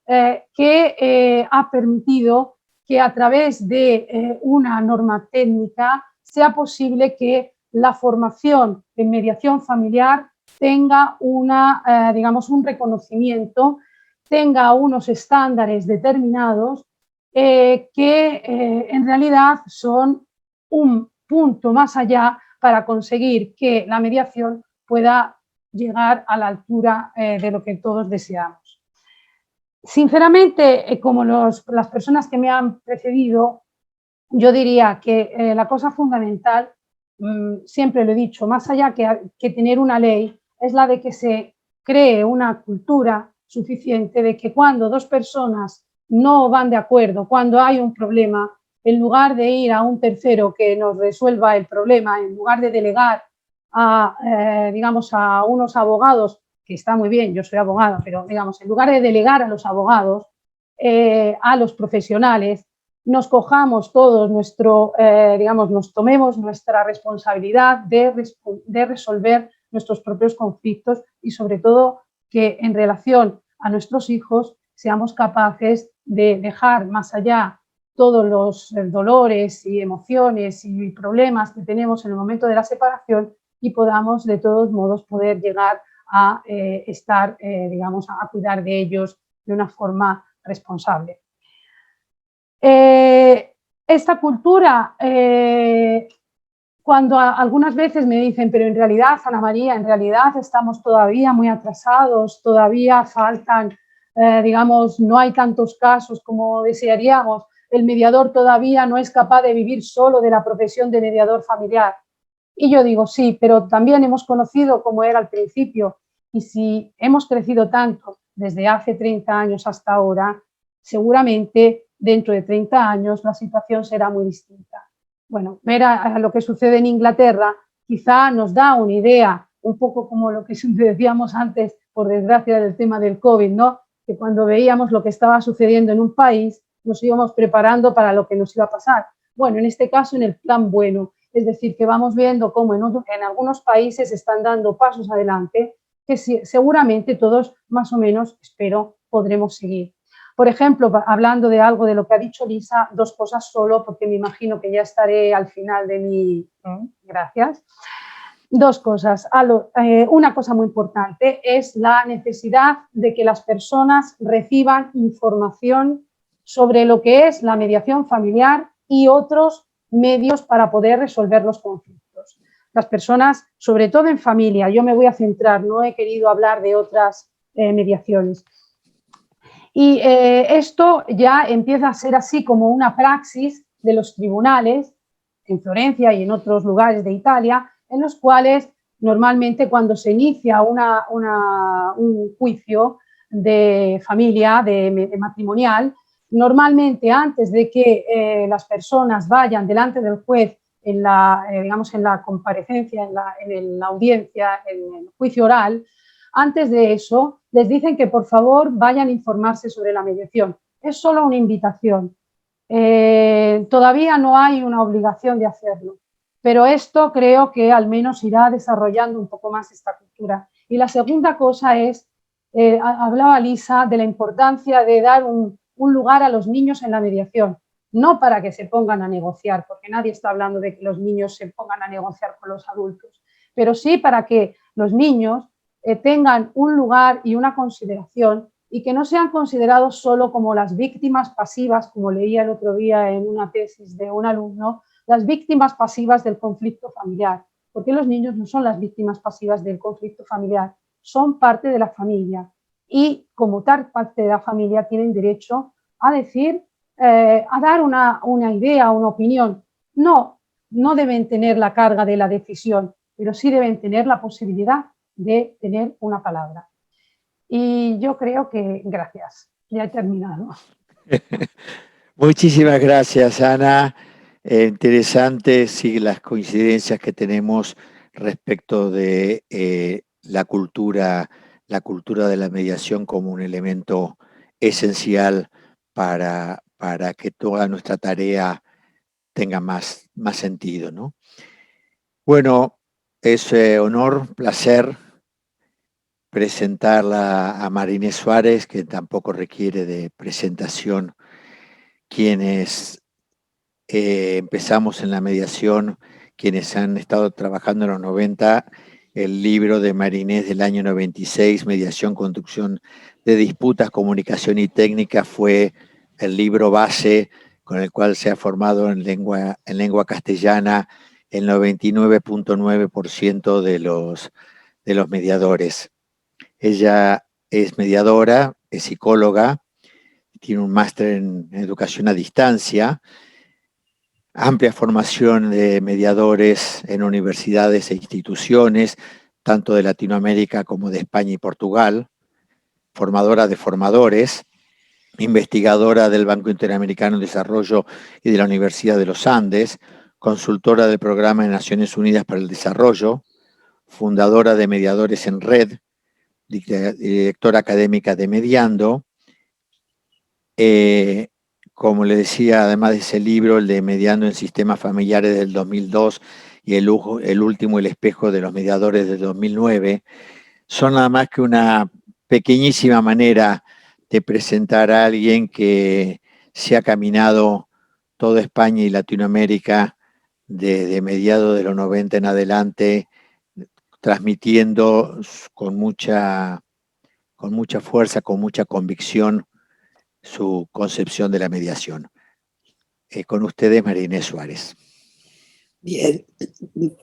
que ha permitido que a través de una norma técnica sea posible que la formación en mediación familiar tenga un reconocimiento, tenga unos estándares determinados que en realidad son un punto más allá para conseguir que la mediación pueda llegar a la altura de lo que todos deseamos. Sinceramente, como las personas que me han precedido, yo diría que la cosa fundamental, siempre lo he dicho, más allá que tener una ley, es la de que se cree una cultura suficiente de que cuando dos personas no van de acuerdo, cuando hay un problema, en lugar de ir a un tercero que nos resuelva el problema, en lugar de delegar a unos abogados, que está muy bien, yo soy abogada, pero digamos, en lugar de delegar a los abogados, a los profesionales, nos cojamos todos nos tomemos nuestra responsabilidad de resolver nuestros propios conflictos y sobre todo que en relación a nuestros hijos seamos capaces de dejar más allá todos los dolores y emociones y problemas que tenemos en el momento de la separación y podamos de todos modos poder llegar a a cuidar de ellos de una forma responsable. Esta cultura, cuando algunas veces me dicen, pero en realidad, Ana María, en realidad estamos todavía muy atrasados, todavía faltan, no hay tantos casos como desearíamos, el mediador todavía no es capaz de vivir solo de la profesión de mediador familiar. Y yo digo, sí, pero también hemos conocido cómo era al principio y si hemos crecido tanto desde hace 30 años hasta ahora, seguramente dentro de 30 años la situación será muy distinta. Bueno, ver a lo que sucede en Inglaterra quizá nos da una idea, un poco como lo que decíamos antes, por desgracia, del tema del COVID, ¿no? Que cuando veíamos lo que estaba sucediendo en un país, nos íbamos preparando para lo que nos iba a pasar. Bueno, en este caso, en el plan bueno, es decir, que vamos viendo cómo en algunos países están dando pasos adelante que seguramente todos, más o menos, espero, podremos seguir. Por ejemplo, hablando de algo de lo que ha dicho Lisa, dos cosas solo, porque me imagino que ya estaré al final de mi... Gracias. Dos cosas. Una cosa muy importante es la necesidad de que las personas reciban información sobre lo que es la mediación familiar y otros medios para poder resolver los conflictos. Las personas, sobre todo en familia, yo me voy a centrar, no he querido hablar de otras mediaciones. Y esto ya empieza a ser así como una praxis de los tribunales en Florencia y en otros lugares de Italia, en los cuales normalmente cuando se inicia un juicio de familia, de matrimonial, normalmente antes de que las personas vayan delante del juez en la comparecencia, en la audiencia, en el juicio oral, antes de eso les dicen que por favor vayan a informarse sobre la mediación. Es solo una invitación. Todavía no hay una obligación de hacerlo, pero esto creo que al menos irá desarrollando un poco más esta cultura. Y la segunda cosa es, hablaba Lisa de la importancia de dar un lugar a los niños en la mediación, no para que se pongan a negociar, porque nadie está hablando de que los niños se pongan a negociar con los adultos, pero sí para que los niños tengan un lugar y una consideración y que no sean considerados solo como las víctimas pasivas, como leía el otro día en una tesis de un alumno, las víctimas pasivas del conflicto familiar, porque los niños no son las víctimas pasivas del conflicto familiar, son parte de la familia y como tal parte de la familia tienen derecho a decir, a dar una idea, una opinión. No deben tener la carga de la decisión, pero sí deben tener la posibilidad de tener una palabra. Y yo creo que, gracias, ya he terminado. Muchísimas gracias, Ana. Interesantes sí, las coincidencias que tenemos respecto de la cultura de la mediación como un elemento esencial para que toda nuestra tarea tenga más sentido, ¿no? Bueno, es honor, placer presentarla a María Inés Suárez, que tampoco requiere de presentación. Quienes empezamos en la mediación, quienes han estado trabajando en los 90, el libro de María Inés del año 96, Mediación, Conducción de Disputas, Comunicación y Técnica, fue el libro base con el cual se ha formado en lengua castellana el 99.9% de los mediadores. Ella es mediadora, es psicóloga, tiene un máster en educación a distancia, amplia formación de mediadores en universidades e instituciones, tanto de Latinoamérica como de España y Portugal, formadora de formadores, investigadora del Banco Interamericano de Desarrollo y de la Universidad de los Andes, consultora del Programa de Naciones Unidas para el Desarrollo, fundadora de Mediadores en Red, directora académica de Mediando. Como le decía, además de ese libro, el de Mediando en Sistemas Familiares del 2002 y el último, El Espejo de los Mediadores del 2009, son nada más que una pequeñísima manera de presentar a alguien que se ha caminado toda España y Latinoamérica desde mediados de los 90 en adelante, transmitiendo con mucha fuerza, con mucha convicción su concepción de la mediación. Con ustedes, María Inés Suárez. Bien,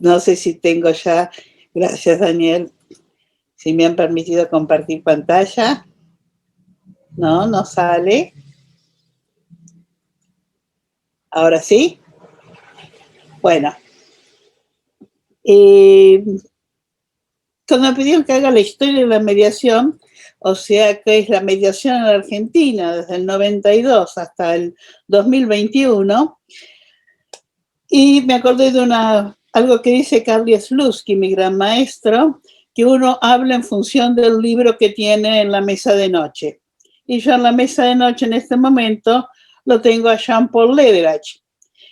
no sé si tengo ya, gracias Daniel, si me han permitido compartir pantalla. No sale. ¿Ahora sí? Bueno. Cuando me pidieron que haga la historia de la mediación, o sea que es la mediación en la Argentina desde el 92 hasta el 2021, y me acordé de algo que dice Carly Slutsky, mi gran maestro, que uno habla en función del libro que tiene en la mesa de noche. Y yo en la mesa de noche en este momento lo tengo a Jean-Paul Lederach.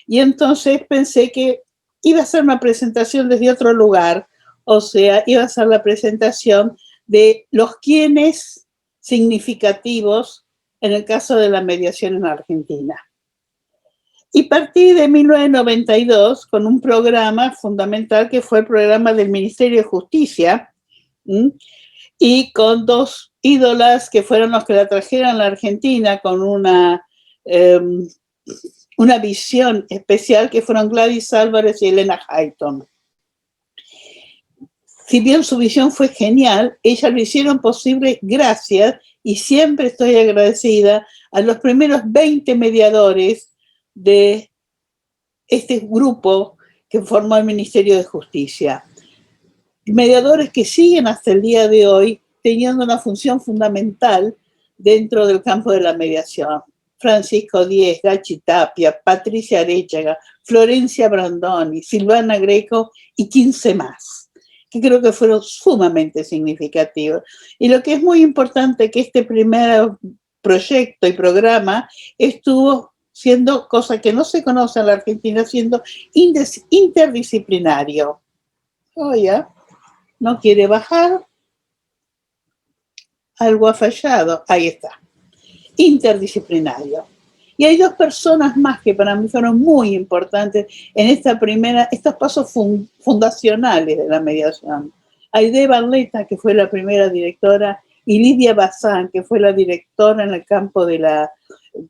Y entonces pensé que iba a hacer una presentación desde otro lugar, o sea, iba a hacer la presentación de los quiénes significativos en el caso de la mediación en Argentina. Y partí de 1992 con un programa fundamental que fue el programa del Ministerio de Justicia, y con dos ídolas que fueron los que la trajeron a la Argentina con una visión especial, que fueron Gladys Álvarez y Elena Hayton. Si bien su visión fue genial, ellas lo hicieron posible gracias, y siempre estoy agradecida, a los primeros 20 mediadores de este grupo que formó el Ministerio de Justicia. Mediadores que siguen hasta el día de hoy teniendo una función fundamental dentro del campo de la mediación. Francisco Díez, Gachi Tapia, Patricia Arechaga, Florencia Brandoni, Silvana Greco y 15 más, que creo que fueron sumamente significativos. Y lo que es muy importante, que este primer proyecto y programa estuvo siendo, cosa que no se conoce en la Argentina, siendo interdisciplinario. Oye, no quiere bajar, algo ha fallado, ahí está, interdisciplinario. Y hay dos personas más que para mí fueron muy importantes en estos pasos fundacionales de la mediación. Aide Barletta, que fue la primera directora, y Lidia Bazán, que fue la directora en el campo de la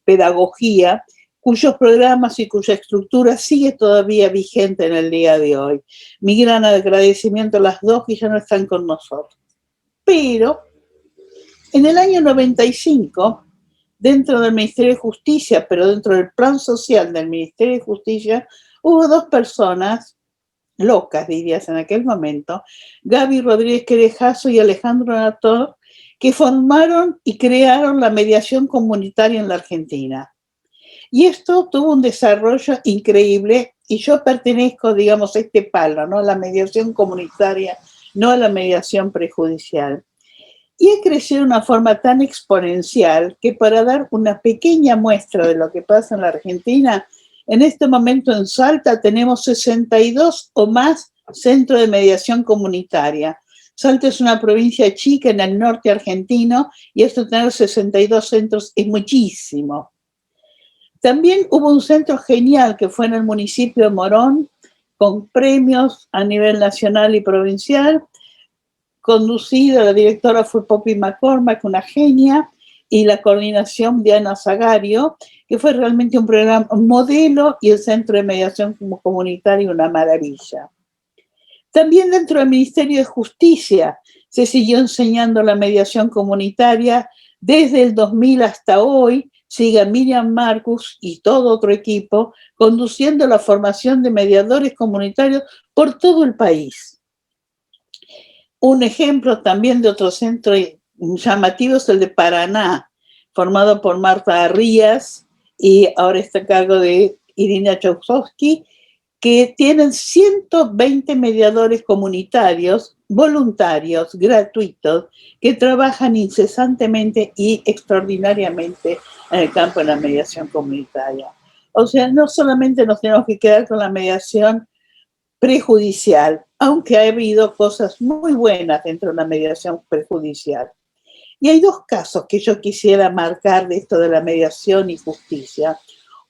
pedagogía, cuyos programas y cuya estructura sigue todavía vigente en el día de hoy. Mi gran agradecimiento a las dos que ya no están con nosotros. Pero en el año 95, dentro del Ministerio de Justicia, pero dentro del plan social del Ministerio de Justicia, hubo dos personas locas, dirías en aquel momento, Gaby Rodríguez Querejazo y Alejandro Nator, que formaron y crearon la mediación comunitaria en la Argentina. Y esto tuvo un desarrollo increíble, y yo pertenezco, digamos, a este palo, ¿no? A la mediación comunitaria, no a la mediación prejudicial. Y ha crecido de una forma tan exponencial que, para dar una pequeña muestra de lo que pasa en la Argentina, en este momento en Salta tenemos 62 o más centros de mediación comunitaria. Salta es una provincia chica en el norte argentino, y esto, tener 62 centros es muchísimo. También hubo un centro genial que fue en el municipio de Morón, con premios a nivel nacional y provincial, conducida, la directora fue Poppy McCormack, una genia, y la coordinación de Ana Zagario, que fue realmente un programa, un modelo, y el centro de mediación como comunitario, una maravilla. También dentro del Ministerio de Justicia se siguió enseñando la mediación comunitaria desde el 2000 hasta hoy. Sigue Miriam Marcus y todo otro equipo conduciendo la formación de mediadores comunitarios por todo el país. Un ejemplo también de otro centro llamativo es el de Paraná, formado por Marta Arrías, y ahora está a cargo de Irina Chowsowski, que tienen 120 mediadores comunitarios, voluntarios, gratuitos, que trabajan incesantemente y extraordinariamente en el campo de la mediación comunitaria. O sea, no solamente nos tenemos que quedar con la mediación prejudicial, aunque ha habido cosas muy buenas dentro de la mediación prejudicial. Y hay dos casos que yo quisiera marcar de esto de la mediación y justicia.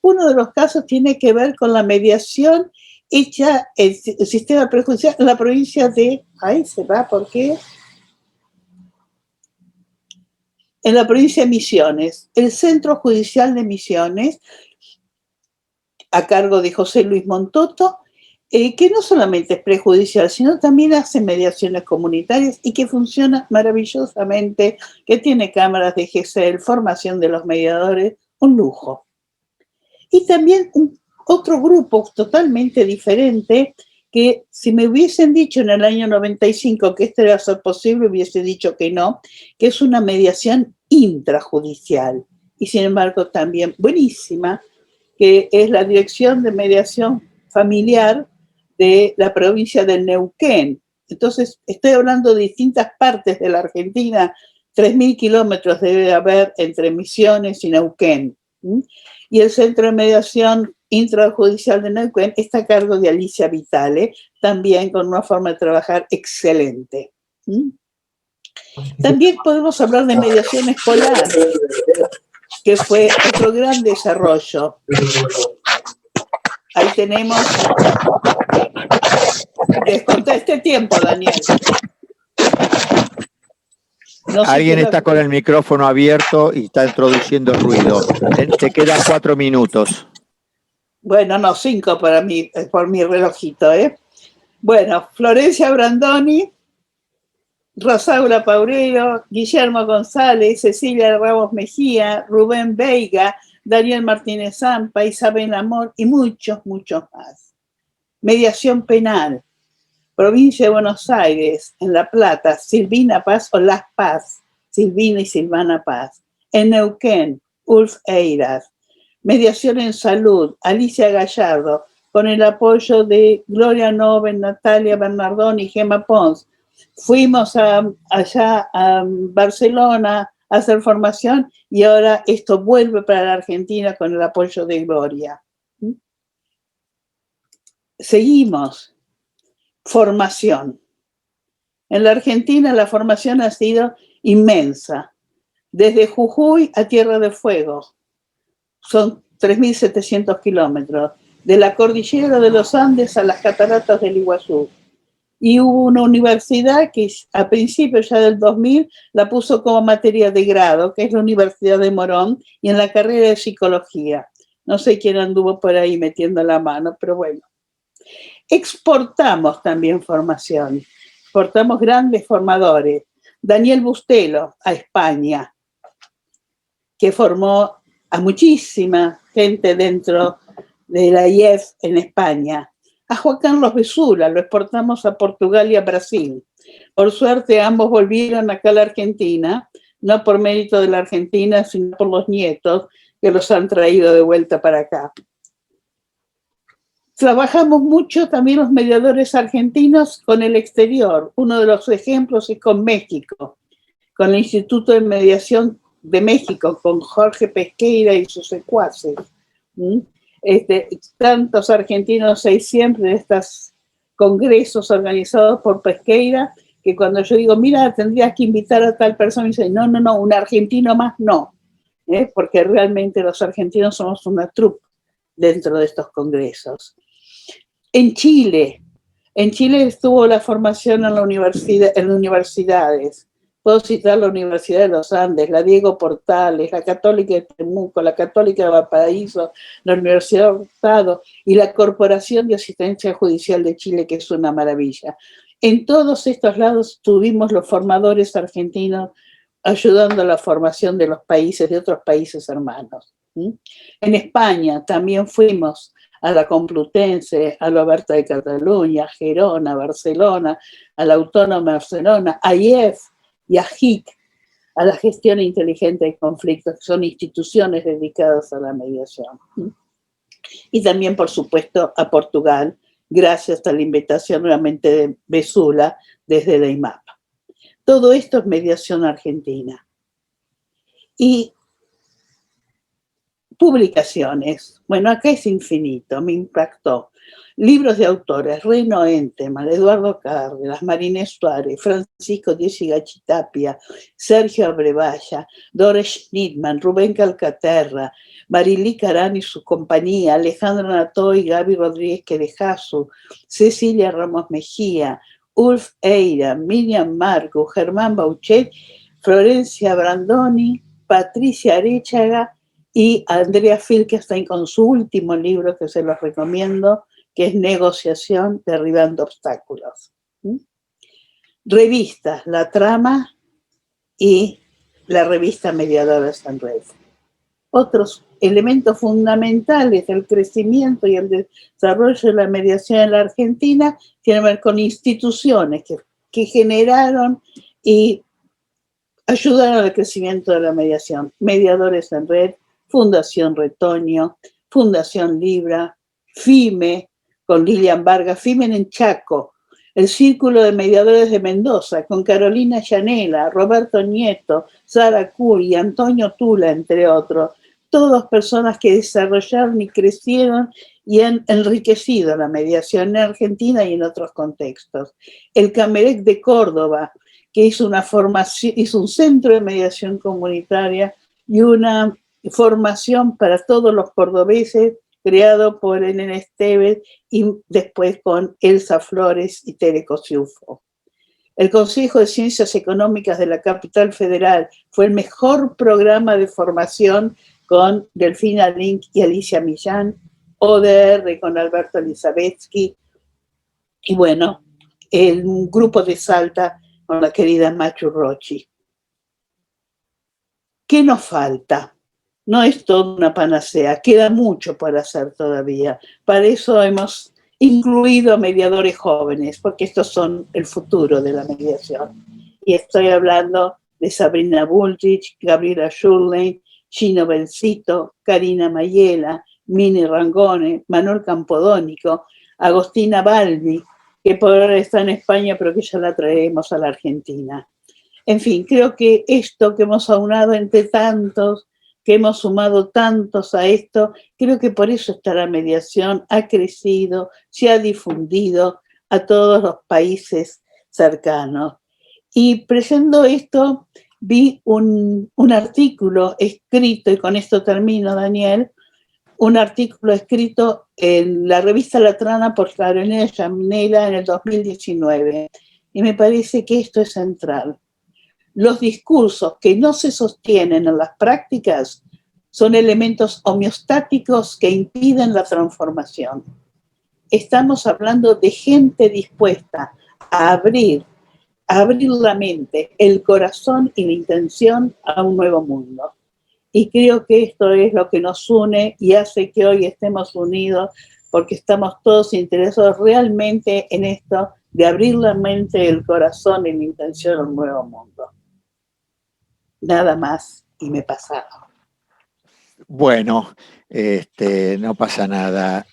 Uno de los casos tiene que ver con la mediación hecha el sistema prejudicial en la provincia de... Ahí se va, ¿por qué? En la provincia de Misiones, el Centro Judicial de Misiones, a cargo de José Luis Montoto, que no solamente es prejudicial, sino también hace mediaciones comunitarias y que funciona maravillosamente, que tiene cámaras de GESEL, formación de los mediadores, un lujo. Y también otro grupo totalmente diferente, que si me hubiesen dicho en el año 95 que esto iba a ser posible, hubiese dicho que no, que es una mediación intrajudicial, y sin embargo también buenísima, que es la Dirección de Mediación Familiar de la provincia del Neuquén. Entonces, estoy hablando de distintas partes de la Argentina, 3.000 kilómetros debe haber entre Misiones y Neuquén. Y el Centro de Mediación Intrajudicial de Neuquén está a cargo de Alicia Vitale, también con una forma de trabajar excelente. También podemos hablar de mediación escolar, que fue otro gran desarrollo. Ahí tenemos. Desconté este tiempo, Daniel. No sé Alguien qué está con el micrófono abierto y está introduciendo ruido. Te quedan 4 minutos. Bueno, no, 5 para mí, por mi relojito, ¿eh? Bueno, Florencia Brandoni, Rosaura Paureiro, Guillermo González, Cecilia Ramos Mejía, Rubén Veiga, Daniel Martínez Zampa, Isabel Amor y muchos, muchos más. Mediación penal, Provincia de Buenos Aires, en La Plata, Silvina Paz o Las Paz, Silvina y Silvana Paz. En Neuquén, Ulf Eiras. Mediación en salud, Alicia Gallardo, con el apoyo de Gloria Nobel, Natalia Bernardoni y Gemma Pons. Fuimos allá a Barcelona a hacer formación y ahora esto vuelve para la Argentina con el apoyo de Gloria. Seguimos. Formación. En la Argentina la formación ha sido inmensa. Desde Jujuy a Tierra del Fuego. Son 3.700 kilómetros. De la cordillera de los Andes a las cataratas del Iguazú. Y hubo una universidad que a principios ya del 2000 la puso como materia de grado, que es la Universidad de Morón, y en la carrera de psicología. No sé quién anduvo por ahí metiendo la mano, pero bueno. Exportamos también formación. Exportamos grandes formadores. Daniel Bustelo a España, que formó a muchísima gente dentro de la IEF en España. A Juan Carlos Besula lo exportamos a Portugal y a Brasil. Por suerte ambos volvieron acá a la Argentina, no por mérito de la Argentina, sino por los nietos que los han traído de vuelta para acá. Trabajamos mucho también los mediadores argentinos con el exterior. Uno de los ejemplos es con México, con el Instituto de Mediación de México, con Jorge Pesqueira y sus secuaces. Tantos argentinos hay siempre en estos congresos organizados por Pesqueira, que cuando yo digo, mira, tendrías que invitar a tal persona, y dice, no, un argentino más no, porque realmente los argentinos somos una troupe dentro de estos congresos. En Chile estuvo la formación en universidades. Puedo citar la Universidad de los Andes, la Diego Portales, la Católica de Temuco, la Católica de Valparaíso, la Universidad de Hurtado y la Corporación de Asistencia Judicial de Chile, que es una maravilla. En todos estos lados tuvimos los formadores argentinos ayudando a la formación de los países, de otros países hermanos. En España también fuimos a la Complutense, a la Oberta de Cataluña, a Gerona, a Barcelona, a la Autónoma de Barcelona, a IEF y a JIC, a la Gestión Inteligente de Conflictos, que son instituciones dedicadas a la mediación. Y también, por supuesto, a Portugal, gracias a la invitación nuevamente de Besula desde la IMAP. Todo esto es mediación argentina. Y publicaciones. Bueno, acá es infinito, me impactó. Libros de autores, Reno Enteman, Eduardo Cárdenas, Marinés Suárez, Francisco Díez y Gachitapia, Sergio Abrevaya, Doris Schnittman, Rubén Calcaterra, Marilí Carán y su compañía, Alejandro Natoy, Gaby Rodríguez Querejazu, Cecilia Ramos Mejía, Ulf Eira, Miriam Marco, Germán Bauchet, Florencia Brandoni, Patricia Arechaga y Andrea Filkestein con su último libro que se los recomiendo, que es Negociación derribando obstáculos. Revistas, La Trama y la revista Mediadores en Red. Otros elementos fundamentales del crecimiento y el desarrollo de la mediación en la Argentina tienen que ver con instituciones que generaron y ayudaron al crecimiento de la mediación. Mediadores en Red, Fundación Retoño, Fundación Libra, FIME, con Lilian Vargas, FIME en Chaco, el Círculo de Mediadores de Mendoza, con Carolina Llanela, Roberto Nieto, Sara Curi y Antonio Tula, entre otros. Todas personas que desarrollaron y crecieron y han enriquecido la mediación en Argentina y en otros contextos. El Camerec de Córdoba, que hizo un centro de mediación comunitaria y una formación para todos los cordobeses creado por Elena Esteves y después con Elsa Flores y Tere Cosiufo. El Consejo de Ciencias Económicas de la Capital Federal fue el mejor programa de formación con Delfina Link y Alicia Millán, ODR con Alberto Elizabetsky, y bueno, el grupo de Salta con la querida Machu Rochi. ¿Qué nos falta? No es toda una panacea, queda mucho por hacer todavía. Para eso hemos incluido a mediadores jóvenes, porque estos son el futuro de la mediación. Y estoy hablando de Sabrina Bullrich, Gabriela Schurlein, Gino Bencito, Karina Mayela, Mini Rangone, Manuel Campodónico, Agostina Balbi, que por ahora está en España, pero que ya la traemos a la Argentina. En fin, creo que esto que hemos aunado entre tantos, que hemos sumado tantos a esto, creo que por eso esta mediación ha crecido, se ha difundido a todos los países cercanos. Y presentando esto, vi un artículo escrito, y con esto termino, Daniel, un artículo escrito en la revista Latrana por Carolina Giannella en el 2019. Y me parece que esto es central. Los discursos que no se sostienen en las prácticas son elementos homeostáticos que impiden la transformación. Estamos hablando de gente dispuesta a abrir la mente, el corazón y la intención a un nuevo mundo. Y creo que esto es lo que nos une y hace que hoy estemos unidos, porque estamos todos interesados realmente en esto de abrir la mente, el corazón y la intención a un nuevo mundo. Nada más, y me he pasado. Bueno, no pasa nada,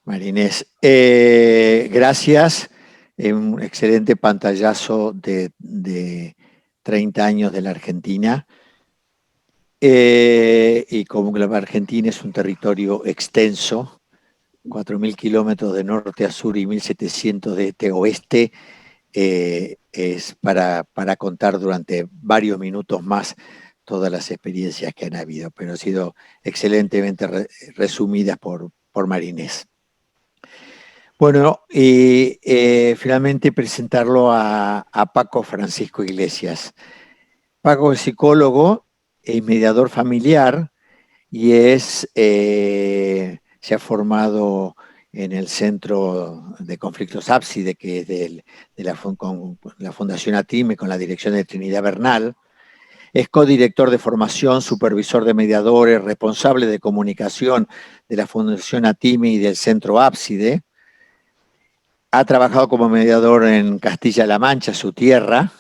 Marinés. Gracias. Un excelente pantallazo de 30 años de la Argentina. Y como la Argentina es un territorio extenso, 4.000 kilómetros de norte a sur y 1.700 de este a oeste, es para contar durante varios minutos más todas las experiencias que han habido, pero han sido excelentemente resumidas por Marinés. Bueno, y finalmente presentarlo a Paco Francisco Iglesias. Paco es psicólogo, es mediador familiar y se ha formado en el Centro de Conflictos Ábside, que es de la Fundación ATIME, con la dirección de Trinidad Bernal. Es codirector de formación, supervisor de mediadores, responsable de comunicación de la Fundación ATIME y del Centro Ábside. Ha trabajado como mediador en Castilla-La Mancha, su tierra.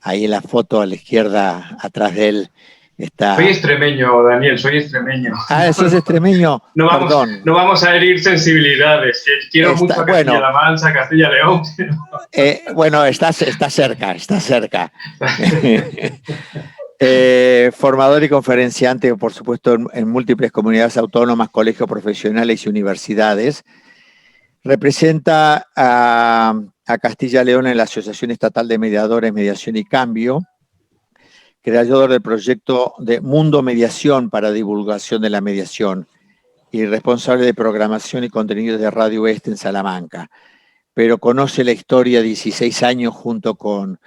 Ahí en la foto a la izquierda, atrás de él, está... Soy extremeño, Daniel, soy extremeño. Ah, ¿eso es extremeño? Perdón. No vamos a herir sensibilidades. Quiero mucho a Castilla-La Mancha, Castilla-León. Bueno, está cerca, está cerca. Formador y conferenciante, por supuesto, en múltiples comunidades autónomas, colegios profesionales y universidades. Representa a Castilla-León en la Asociación Estatal de Mediadores, Mediación y Cambio, creador del proyecto de Mundo Mediación para divulgación de la mediación y responsable de programación y contenidos de Radio Oeste en Salamanca. Pero conoce la historia 16 años junto con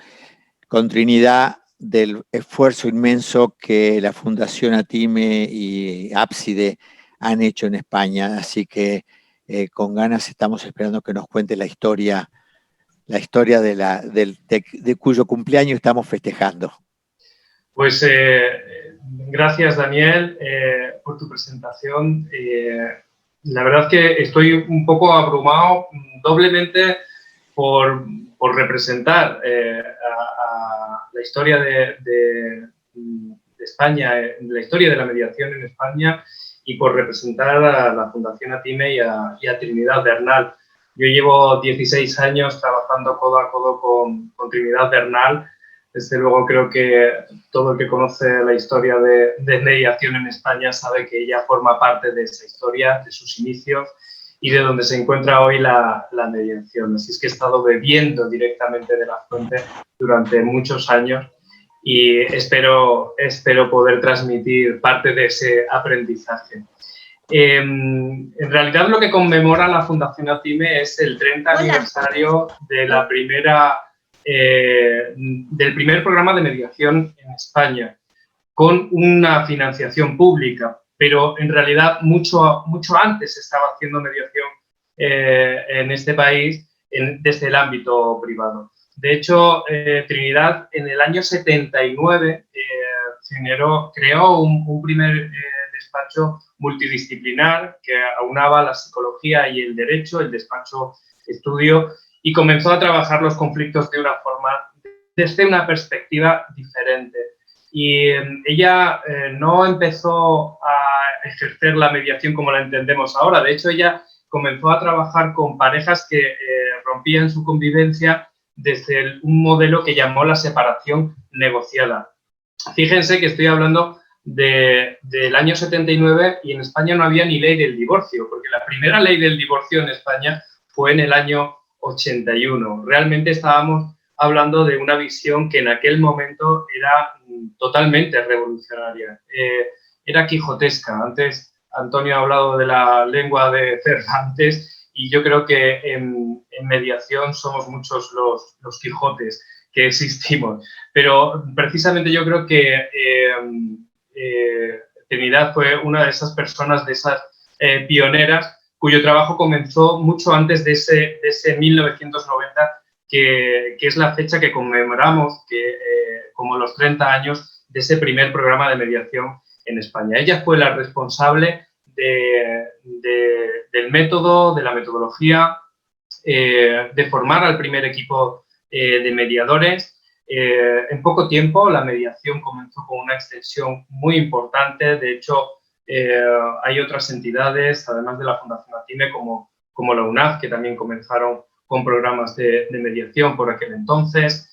Trinidad del esfuerzo inmenso que la Fundación ATIME y Ábside han hecho en España, así que con ganas estamos esperando que nos cuente la historia de cuyo cumpleaños estamos festejando. Pues gracias, Daniel, por tu presentación. La verdad que estoy un poco abrumado doblemente por representar a la historia de España, la historia de la mediación en España, y por representar a la Fundación ATIME y a Trinidad Bernal. Yo llevo 16 años trabajando codo a codo con Trinidad Bernal. Desde luego creo que todo el que conoce la historia de mediación en España sabe que ella forma parte de esa historia, de sus inicios y de donde se encuentra hoy la mediación. Así es que he estado bebiendo directamente de la fuente durante muchos años y espero poder transmitir parte de ese aprendizaje. En realidad lo que conmemora la Fundación ACIME es el 30 aniversario de la del primer programa de mediación en España, con una financiación pública, pero en realidad mucho antes se estaba haciendo mediación en este país desde el ámbito privado. De hecho, Trinidad en el año 79 creó un primer despacho multidisciplinar que aunaba la psicología y el derecho, el despacho estudio, y comenzó a trabajar los conflictos de una forma, desde una perspectiva diferente. Y ella no empezó a ejercer la mediación como la entendemos ahora. De hecho, ella comenzó a trabajar con parejas que rompían su convivencia desde un modelo que llamó la separación negociada. Fíjense que estoy hablando del año 79 y en España no había ni ley del divorcio, porque la primera ley del divorcio en España fue en el año 81. Realmente estábamos hablando de una visión que en aquel momento era totalmente revolucionaria, era quijotesca. Antes Antonio ha hablado de la lengua de Cervantes y yo creo que en mediación somos muchos los Quijotes que existimos, pero precisamente yo creo que Trinidad fue una de esas personas, de esas pioneras, cuyo trabajo comenzó mucho antes de ese 1990, que es la fecha que conmemoramos como los 30 años de ese primer programa de mediación en España. Ella fue la responsable del método, de la metodología, de formar al primer equipo de mediadores. En poco tiempo la mediación comenzó con una extensión muy importante. De hecho, hay otras entidades, además de la Fundación ACIME, como la UNAF, que también comenzaron con programas de mediación por aquel entonces.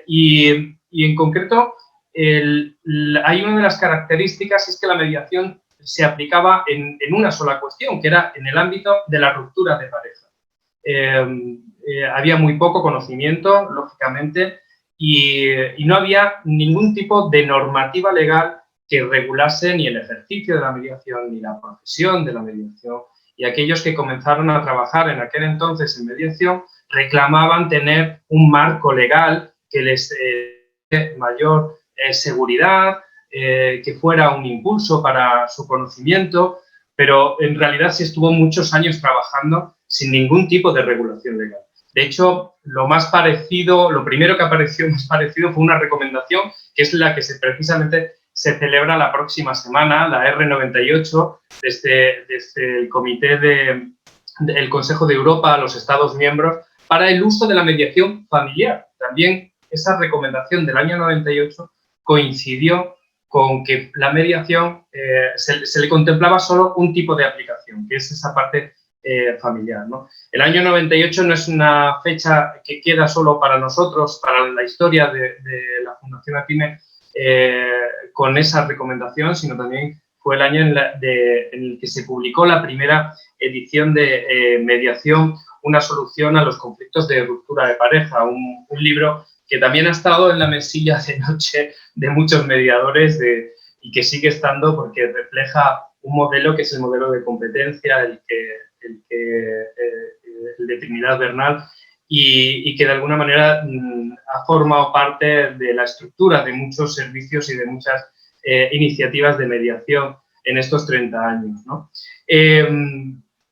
Y en concreto, hay una de las características, es que la mediación se aplicaba en una sola cuestión, que era en el ámbito de la ruptura de pareja. Había muy poco conocimiento, lógicamente, y no había ningún tipo de normativa legal que regulase ni el ejercicio de la mediación, ni la profesión de la mediación. Y aquellos que comenzaron a trabajar en aquel entonces en mediación reclamaban tener un marco legal que les dé mayor seguridad, que fuera un impulso para su conocimiento, pero en realidad se estuvo muchos años trabajando sin ningún tipo de regulación legal. De hecho, lo primero que apareció más parecido fue una recomendación, que es la que precisamente se celebra la próxima semana, la R98, desde el Comité del Consejo de Europa a los Estados miembros, para el uso de la mediación familiar. También esa recomendación del año 98 coincidió con que la mediación se le contemplaba solo un tipo de aplicación, que es esa parte familiar, ¿no? El año 98 no es una fecha que queda solo para nosotros, para la historia de la Fundación ACIME con esa recomendación, sino también fue el año en el que se publicó la primera edición de mediación, una solución a los conflictos de ruptura de pareja, un libro que también ha estado en la mesilla de noche de muchos mediadores y que sigue estando porque refleja un modelo que es el modelo de competencia, el de Trinidad Bernal, y que de alguna manera ha formado parte de la estructura de muchos servicios y de muchas iniciativas de mediación en estos 30 años, ¿no?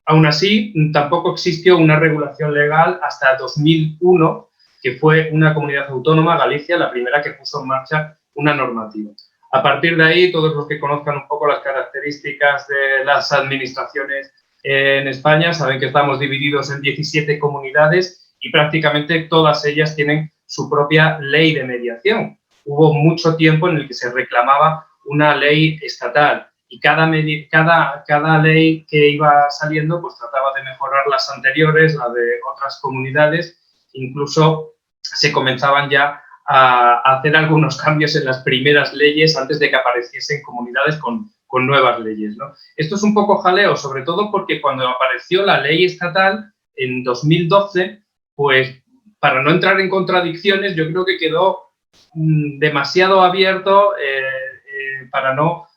Aún así, tampoco existió una regulación legal hasta 2001, que fue una comunidad autónoma, Galicia, la primera que puso en marcha una normativa. A partir de ahí, todos los que conozcan un poco las características de las administraciones en España saben que estamos divididos en 17 comunidades y prácticamente todas ellas tienen su propia ley de mediación. Hubo mucho tiempo en el que se reclamaba una ley estatal y cada ley que iba saliendo pues trataba de mejorar las anteriores, la de otras comunidades. Incluso se comenzaban ya a hacer algunos cambios en las primeras leyes antes de que apareciesen comunidades con nuevas leyes, ¿no? Esto es un poco jaleo, sobre todo porque cuando apareció la ley estatal en 2012, pues para no entrar en contradicciones, yo creo que quedó demasiado abierto para no,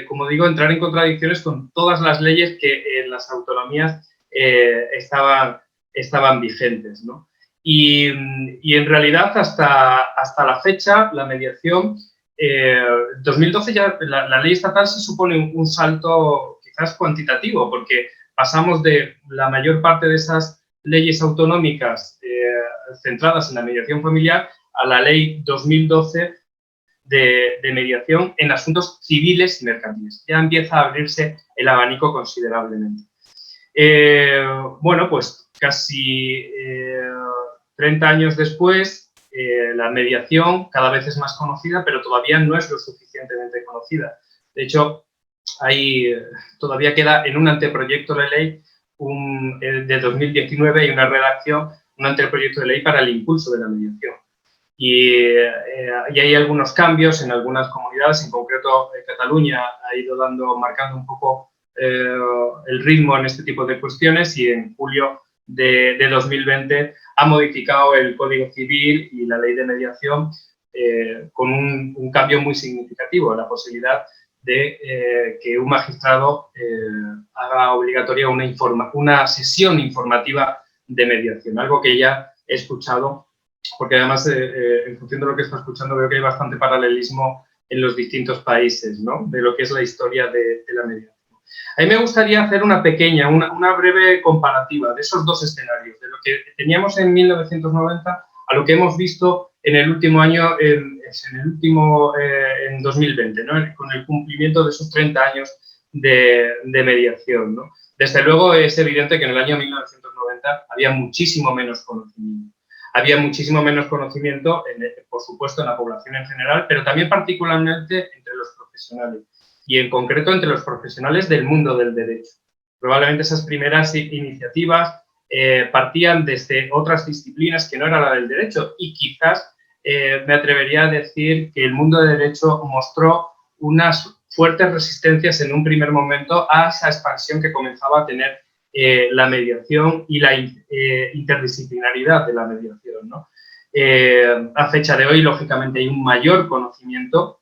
como digo, entrar en contradicciones con todas las leyes que en las autonomías estaban vigentes, ¿no? Y en realidad hasta la fecha la mediación, 2012 ya la ley estatal se supone un salto quizás cuantitativo, porque pasamos de la mayor parte de esas leyes autonómicas centradas en la mediación familiar a la ley 2012 de mediación en asuntos civiles y mercantiles. Ya empieza a abrirse el abanico considerablemente. Bueno, pues casi 30 años después, la mediación cada vez es más conocida, pero todavía no es lo suficientemente conocida. De hecho, todavía queda en un anteproyecto de ley de 2019 hay una redacción, un anteproyecto de ley para el impulso de la mediación. Y hay algunos cambios en algunas comunidades, en concreto Cataluña ha ido marcando un poco el ritmo en este tipo de cuestiones y en julio de 2020 ha modificado el Código Civil y la Ley de Mediación con un cambio muy significativo, la posibilidad de que un magistrado haga obligatoria una sesión informativa de mediación, algo que ya he escuchado, porque además, en función de lo que está escuchando, veo que hay bastante paralelismo en los distintos países, ¿no?, de lo que es la historia de la mediación. A mí me gustaría hacer una breve comparativa de esos dos escenarios, de lo que teníamos en 1990 a lo que hemos visto en el último año, en 2020, ¿no?, con el cumplimiento de esos 30 años de mediación, ¿no? Desde luego es evidente que en el año 1990 había muchísimo menos conocimiento. Había muchísimo menos conocimiento, por supuesto, en la población en general, pero también particularmente entre los profesionales, y en concreto entre los profesionales del mundo del derecho. Probablemente esas primeras iniciativas partían desde otras disciplinas que no era la del derecho, y quizás me atrevería a decir que el mundo del derecho mostró unas fuertes resistencias en un primer momento a esa expansión que comenzaba a tener la mediación y la interdisciplinaridad de la mediación, ¿no? A fecha de hoy, lógicamente, hay un mayor conocimiento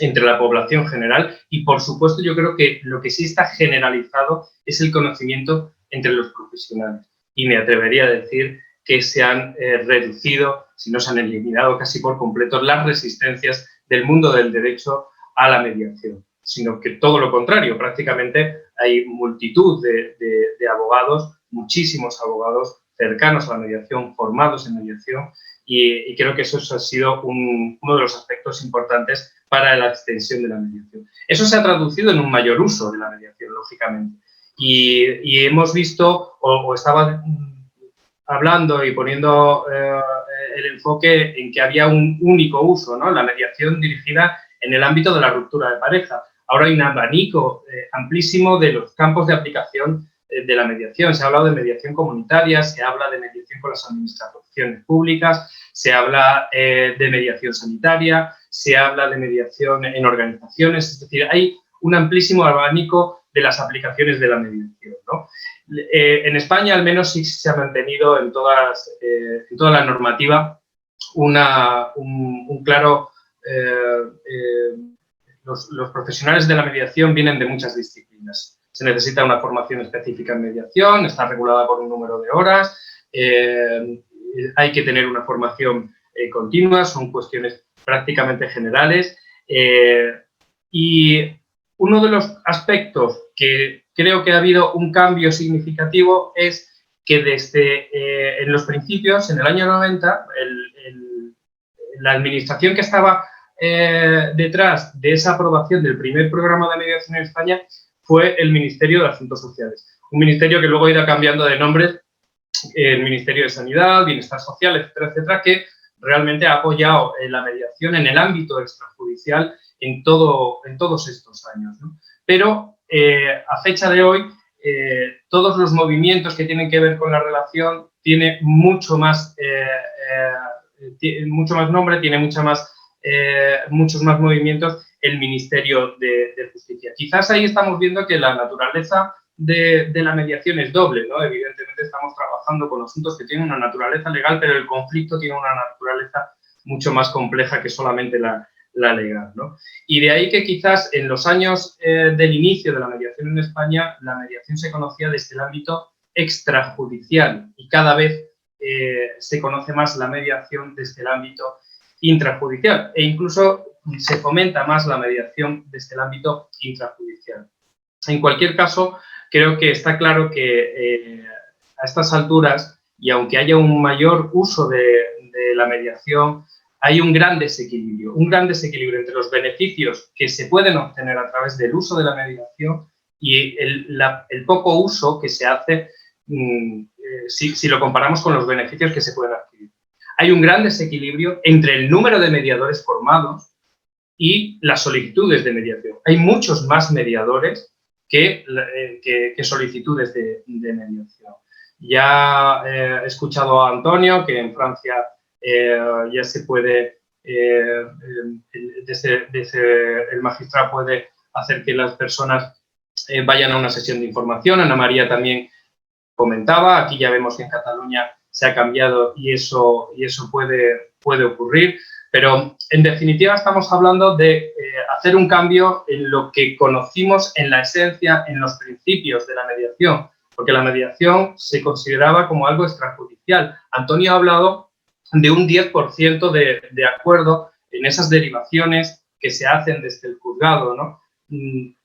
entre la población general y, por supuesto, yo creo que lo que sí está generalizado es el conocimiento entre los profesionales. Y me atrevería a decir que se han reducido, si no se han eliminado casi por completo, las resistencias del mundo del derecho a la mediación, sino que todo lo contrario, prácticamente hay multitud de abogados, muchísimos abogados cercanos a la mediación, formados en mediación, y creo que eso ha sido uno de los aspectos importantes para la extensión de la mediación. Eso se ha traducido en un mayor uso de la mediación, lógicamente, y hemos visto, o estaba hablando y poniendo el enfoque en que había un único uso, ¿no?, la mediación dirigida en el ámbito de la ruptura de pareja. Ahora hay un abanico amplísimo de los campos de aplicación de la mediación. Se ha hablado de mediación comunitaria, se habla de mediación con las administraciones públicas, se habla de mediación sanitaria, se habla de mediación en organizaciones. Es decir, hay un amplísimo abanico de las aplicaciones de la mediación, ¿no? En España, al menos, sí se ha mantenido en toda la normativa un claro... Los profesionales de la mediación vienen de muchas disciplinas. Se necesita una formación específica en mediación, está regulada por un número de horas, hay que tener una formación continua, son cuestiones prácticamente generales. Y uno de los aspectos que creo que ha habido un cambio significativo es que desde en los principios, en el año 90, la administración que estaba detrás de esa aprobación del primer programa de mediación en España fue el Ministerio de Asuntos Sociales. Un ministerio que luego ha ido cambiando de nombre, el Ministerio de Sanidad, Bienestar Social, etcétera, etcétera, que realmente ha apoyado la mediación en el ámbito extrajudicial en todos estos años, ¿no? Pero a fecha de hoy, todos los movimientos que tienen que ver con la relación tiene mucho más nombre, tiene muchos más movimientos el Ministerio de Justicia. Quizás ahí estamos viendo que la naturaleza de la mediación es doble, ¿no? Evidentemente estamos trabajando con asuntos que tienen una naturaleza legal, pero el conflicto tiene una naturaleza mucho más compleja que solamente la legal, ¿no? Y de ahí que quizás en los años del inicio de la mediación en España, la mediación se conocía desde el ámbito extrajudicial y cada vez se conoce más la mediación desde el ámbito intrajudicial e incluso se fomenta más la mediación desde el ámbito intrajudicial. En cualquier caso, creo que está claro que a estas alturas, y aunque haya un mayor uso de la mediación, hay un gran desequilibrio entre los beneficios que se pueden obtener a través del uso de la mediación y el poco uso que se hace si lo comparamos con los beneficios que se pueden adquirir. Hay un gran desequilibrio entre el número de mediadores formados y las solicitudes de mediación. Hay muchos más mediadores que solicitudes de mediación. Ya he escuchado a Antonio que en Francia ya se puede, desde el magistrado puede hacer que las personas vayan a una sesión de información. Ana María también comentaba, aquí ya vemos que en Cataluña se ha cambiado y eso puede ocurrir, pero en definitiva estamos hablando de hacer un cambio en lo que conocimos en la esencia, en los principios de la mediación, porque la mediación se consideraba como algo extrajudicial. Antonio ha hablado de un 10% de acuerdo en esas derivaciones que se hacen desde el juzgado, ¿no?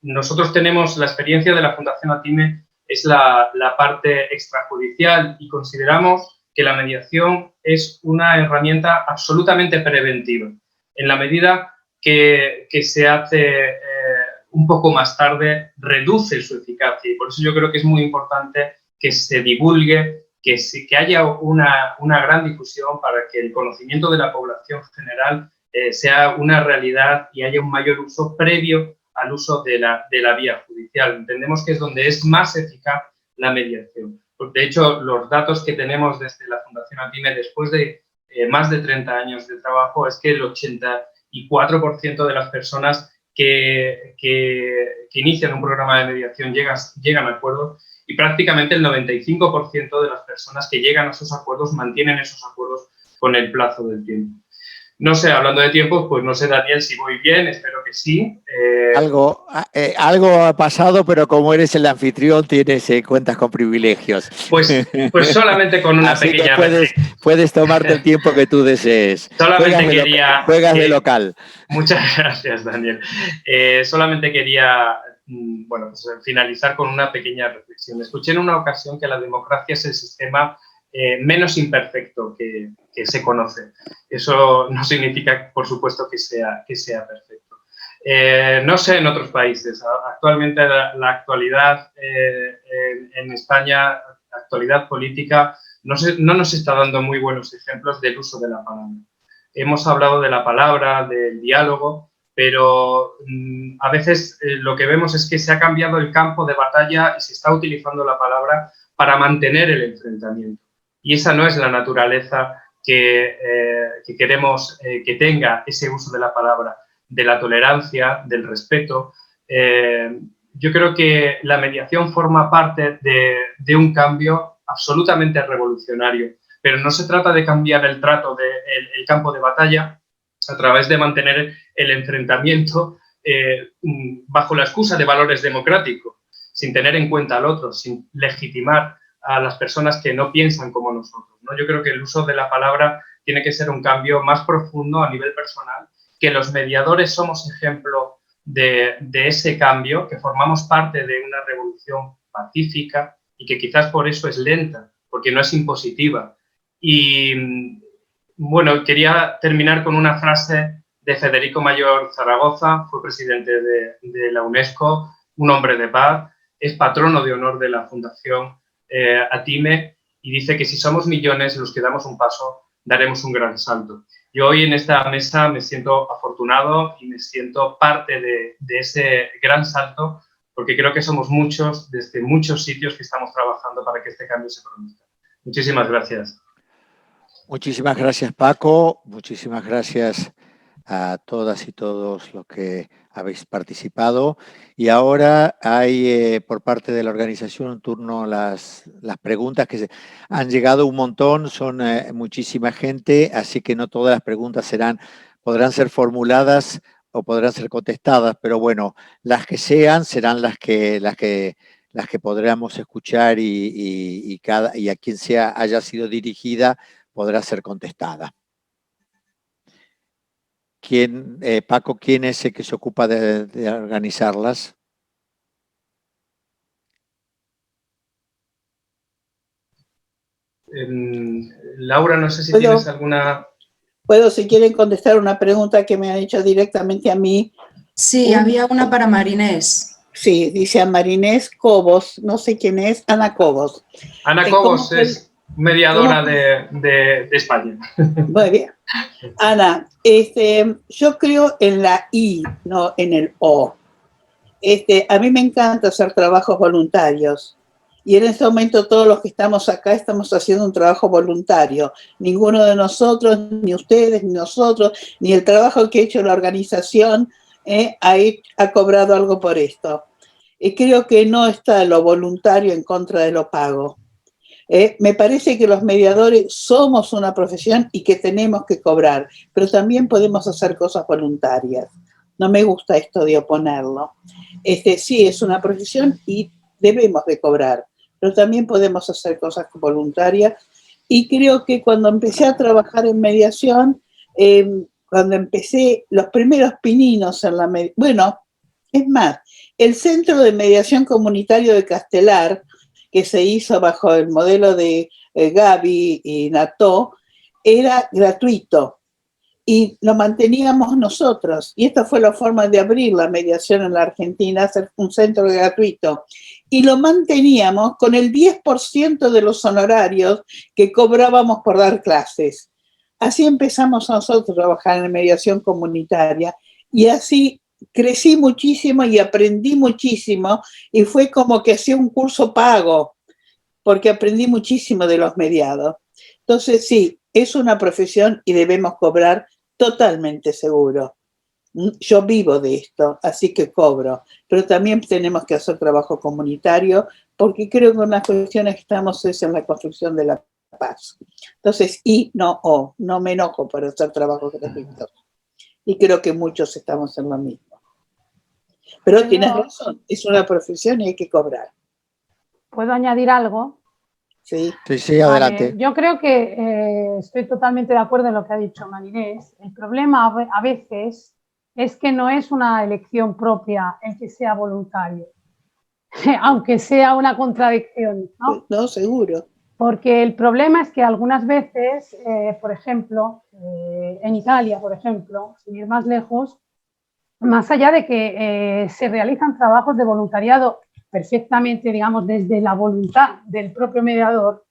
Nosotros tenemos la experiencia de la Fundación Atime, es la parte extrajudicial y consideramos que la mediación es una herramienta absolutamente preventiva. En la medida que se hace un poco más tarde, reduce su eficacia y por eso yo creo que es muy importante que se divulgue, que haya una gran difusión para que el conocimiento de la población general sea una realidad y haya un mayor uso previo al uso de la vía judicial. Entendemos que es donde es más eficaz la mediación. De hecho, los datos que tenemos desde la Fundación Atime después de más de 30 años de trabajo es que el 84% de las personas que inician un programa de mediación llegan a acuerdos y prácticamente el 95% de las personas que llegan a esos acuerdos mantienen esos acuerdos con el plazo del tiempo. No sé, hablando de tiempo, pues no sé, Daniel, si voy bien, espero que sí. Algo ha pasado, pero como eres el anfitrión, cuentas con privilegios. Pues solamente con una Así pequeña... que puedes tomarte el tiempo que tú desees. Juegas de local. Muchas gracias, Daniel. Solamente quería pues, finalizar con una pequeña reflexión. Escuché en una ocasión que la democracia es el sistema menos imperfecto que se conoce. Eso no significa, por supuesto, que sea perfecto. No sé en otros países. Actualmente la actualidad en España, la actualidad política, no nos está dando muy buenos ejemplos del uso de la palabra. Hemos hablado de la palabra, del diálogo, pero a veces lo que vemos es que se ha cambiado el campo de batalla y se está utilizando la palabra para mantener el enfrentamiento. Y esa no es la naturaleza que queremos que tenga ese uso de la palabra, de la tolerancia, del respeto. Yo creo que la mediación forma parte de un cambio absolutamente revolucionario, pero no se trata de cambiar el trato del campo de batalla a través de mantener el enfrentamiento bajo la excusa de valores democráticos, sin tener en cuenta al otro, sin legitimar a las personas que no piensan como nosotros, ¿no? Yo creo que el uso de la palabra tiene que ser un cambio más profundo a nivel personal, que los mediadores somos ejemplo de ese cambio, que formamos parte de una revolución pacífica y que quizás por eso es lenta, porque no es impositiva. Y bueno, quería terminar con una frase de Federico Mayor Zaragoza, fue presidente de la UNESCO, un hombre de paz, es patrono de honor de la Fundación Atime y dice que si somos millones los que damos un paso, daremos un gran salto. Yo hoy en esta mesa me siento afortunado y me siento parte de ese gran salto porque creo que somos muchos, desde muchos sitios que estamos trabajando para que este cambio se produzca. Muchísimas gracias. Muchísimas gracias, Paco. Muchísimas gracias a todas y todos los que habéis participado. Y ahora hay por parte de la organización un turno las preguntas que han llegado un montón, son muchísima gente, así que no todas las preguntas podrán ser formuladas o podrán ser contestadas, pero bueno, las que sean serán las que podremos escuchar y a quien haya sido dirigida podrá ser contestada. Paco, ¿quién es el que se ocupa de organizarlas? Laura, no sé si tienes alguna... Puedo, si quieren, contestar una pregunta que me han hecho directamente a mí. Sí, había una para Marinés. Sí, dice a Marinés Cobos, no sé quién es, Ana Cobos. Ana Cobos es mediadora de España. Muy bien. Ana, yo creo en la I, no en el O. A mí me encanta hacer trabajos voluntarios. Y en este momento todos los que estamos acá estamos haciendo un trabajo voluntario. Ninguno de nosotros, ni ustedes, ni nosotros, ni el trabajo que ha hecho la organización ha cobrado algo por esto. Y creo que no está lo voluntario en contra de lo pago. Me parece que los mediadores somos una profesión y que tenemos que cobrar, pero también podemos hacer cosas voluntarias. No me gusta esto de oponerlo. Sí, es una profesión y debemos de cobrar, pero también podemos hacer cosas voluntarias. Y creo que cuando empecé a trabajar en mediación, cuando empecé los primeros pininos en la mediación, bueno, es más, el Centro de Mediación Comunitario de Castelar, que se hizo bajo el modelo de Gaby y Nató, era gratuito y lo manteníamos nosotros. Y esta fue la forma de abrir la mediación en la Argentina, hacer un centro gratuito. Y lo manteníamos con el 10% de los honorarios que cobrábamos por dar clases. Así empezamos nosotros a trabajar en mediación comunitaria y así crecí muchísimo y aprendí muchísimo y fue como que hacía un curso pago porque aprendí muchísimo de los mediados. Entonces sí, es una profesión y debemos cobrar totalmente seguro. Yo vivo de esto, así que cobro, pero también tenemos que hacer trabajo comunitario porque creo que una de las cuestiones que estamos es en la construcción de la paz. Entonces, y no o, no me enojo por hacer trabajo gratuito. Y creo que muchos estamos en lo mismo. Pero tienes razón, es una profesión y hay que cobrar. ¿Puedo añadir algo? Sí, sí, adelante. Yo creo que estoy totalmente de acuerdo en lo que ha dicho Marinés. El problema a veces es que no es una elección propia el que sea voluntario, aunque sea una contradicción, ¿no? No, seguro. Porque el problema es que algunas veces, por ejemplo, en Italia, por ejemplo, sin ir más lejos, más allá de que se realizan trabajos de voluntariado perfectamente, digamos, desde la voluntad del propio mediador,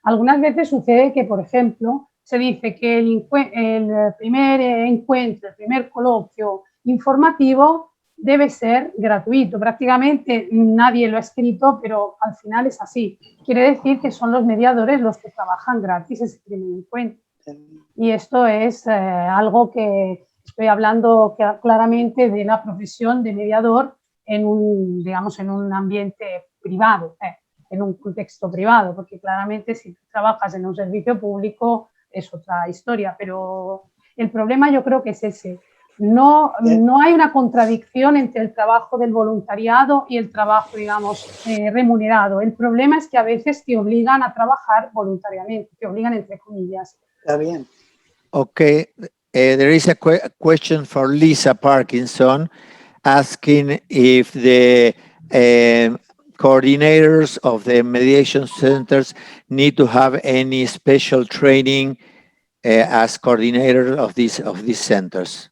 algunas veces sucede que, por ejemplo, se dice que el primer encuentro, el primer coloquio informativo debe ser gratuito. Prácticamente nadie lo ha escrito, pero al final es así. Quiere decir que son los mediadores los que trabajan gratis ese primer encuentro. Y esto es algo que estoy hablando claramente de la profesión de mediador en un, digamos, en un ambiente privado, en un contexto privado, porque claramente si trabajas en un servicio público es otra historia, pero el problema yo creo que es ese. No hay una contradicción entre el trabajo del voluntariado y el trabajo, digamos, remunerado. El problema es que a veces te obligan a trabajar voluntariamente, te obligan entre comillas. Está bien. Okay, there is a question for Lisa Parkinson asking if the coordinators of the mediation centers need to have any special training as coordinator of these centers.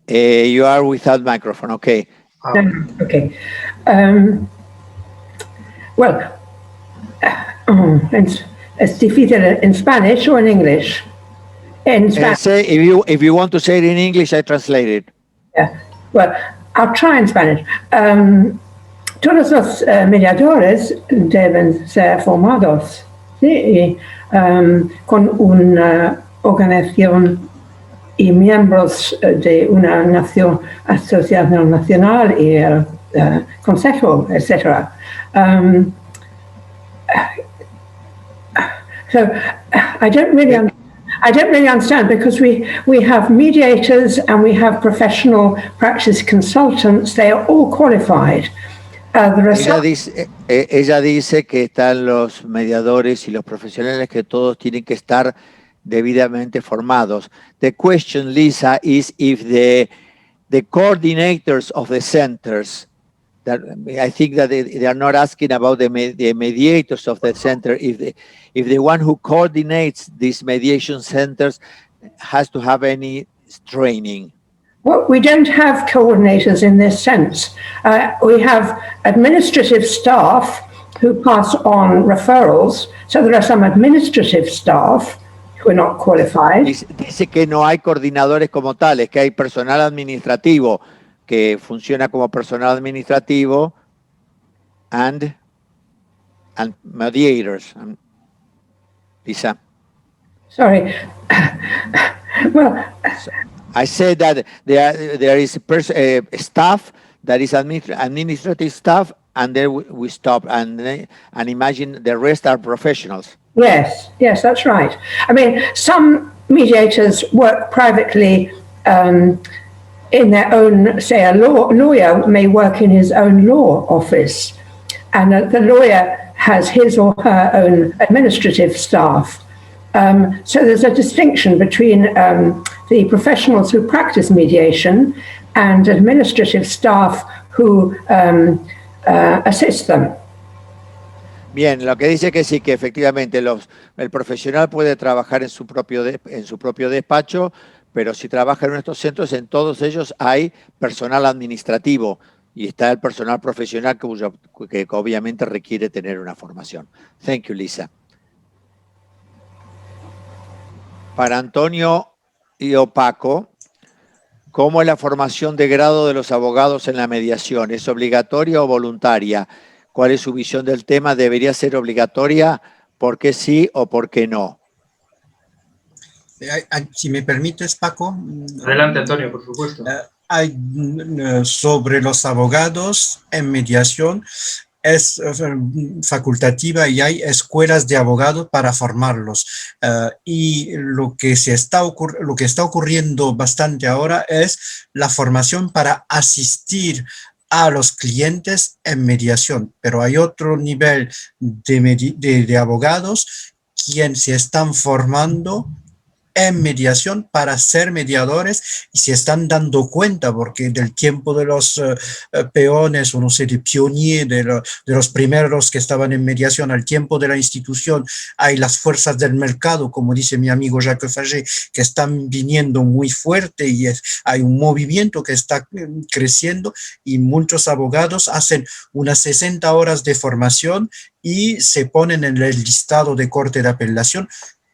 You are without microphone. Okay. Okay. Well, it's difícil in Spanish or in English. In Spanish. Say if you want to say it in English, I translate it. Yeah. Well, I'll try in Spanish. todos los mediadores deben ser formados, ¿sí? Y, con una organización y miembros de una asociación nacional y el consejo, etc. So I don't really understand, because we have mediators and we have professional practice consultants. They are all qualified. Ella dice que están los mediadores y los profesionales, que todos tienen que estar debidamente formados. The question, Lisa, is if the coordinators of the centers, that I think that they are not asking about the mediators of the center, if the one who coordinates these mediation centers has to have any training. Well, we don't have coordinators in this sense. We have administrative staff who pass on referrals. So there are some administrative staff who are not qualified. Dice que no hay coordinadores como tales, que hay personal administrativo que funciona como personal administrativo and mediators. Lisa. Sorry. Well, I said that there is staff that is administrative staff, and then we stop and imagine the rest are professionals. Yes, that's right. I mean, some mediators work privately in their own, say a lawyer may work in his own law office, and the lawyer has his or her own administrative staff. So there's a distinction between the professionals who practice mediation and administrative staff who assist them. Bien, lo que dice que sí, que efectivamente el profesional puede trabajar en su propio despacho, pero si trabaja en nuestros centros, en todos ellos hay personal administrativo y está el personal profesional que obviamente requiere tener una formación. Thank you, Lisa. Para Antonio y Opaco, ¿cómo es la formación de grado de los abogados en la mediación? ¿Es obligatoria o voluntaria? ¿Cuál es su visión del tema? ¿Debería ser obligatoria? ¿Por qué sí o por qué no? Si me permites, Paco. Adelante, Antonio, por supuesto. Sobre los abogados en mediación, es facultativa y hay escuelas de abogados para formarlos. Y lo que está ocurriendo bastante ahora es la formación para asistir a los clientes en mediación, pero hay otro nivel de abogados quienes se están formando en mediación para ser mediadores y se están dando cuenta, porque del tiempo de los peones, o no sé, de pionniers, de los primeros que estaban en mediación, al tiempo de la institución, hay las fuerzas del mercado, como dice mi amigo Jacques Faget, que están viniendo muy fuerte y hay un movimiento que está creciendo y muchos abogados hacen unas 60 horas de formación y se ponen en el listado de corte de apelación,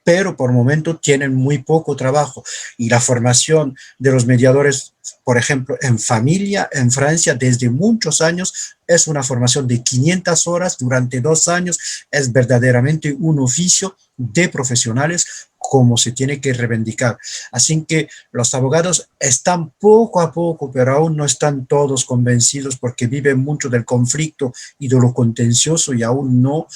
pero por momento tienen muy poco trabajo. Y la formación de los mediadores, por ejemplo, en familia, en Francia, desde muchos años, es una formación de 500 horas durante 2 años. Es verdaderamente un oficio de profesionales como se tiene que reivindicar. Así que los abogados están poco a poco, pero aún no están todos convencidos porque viven mucho del conflicto y de lo contencioso y aún no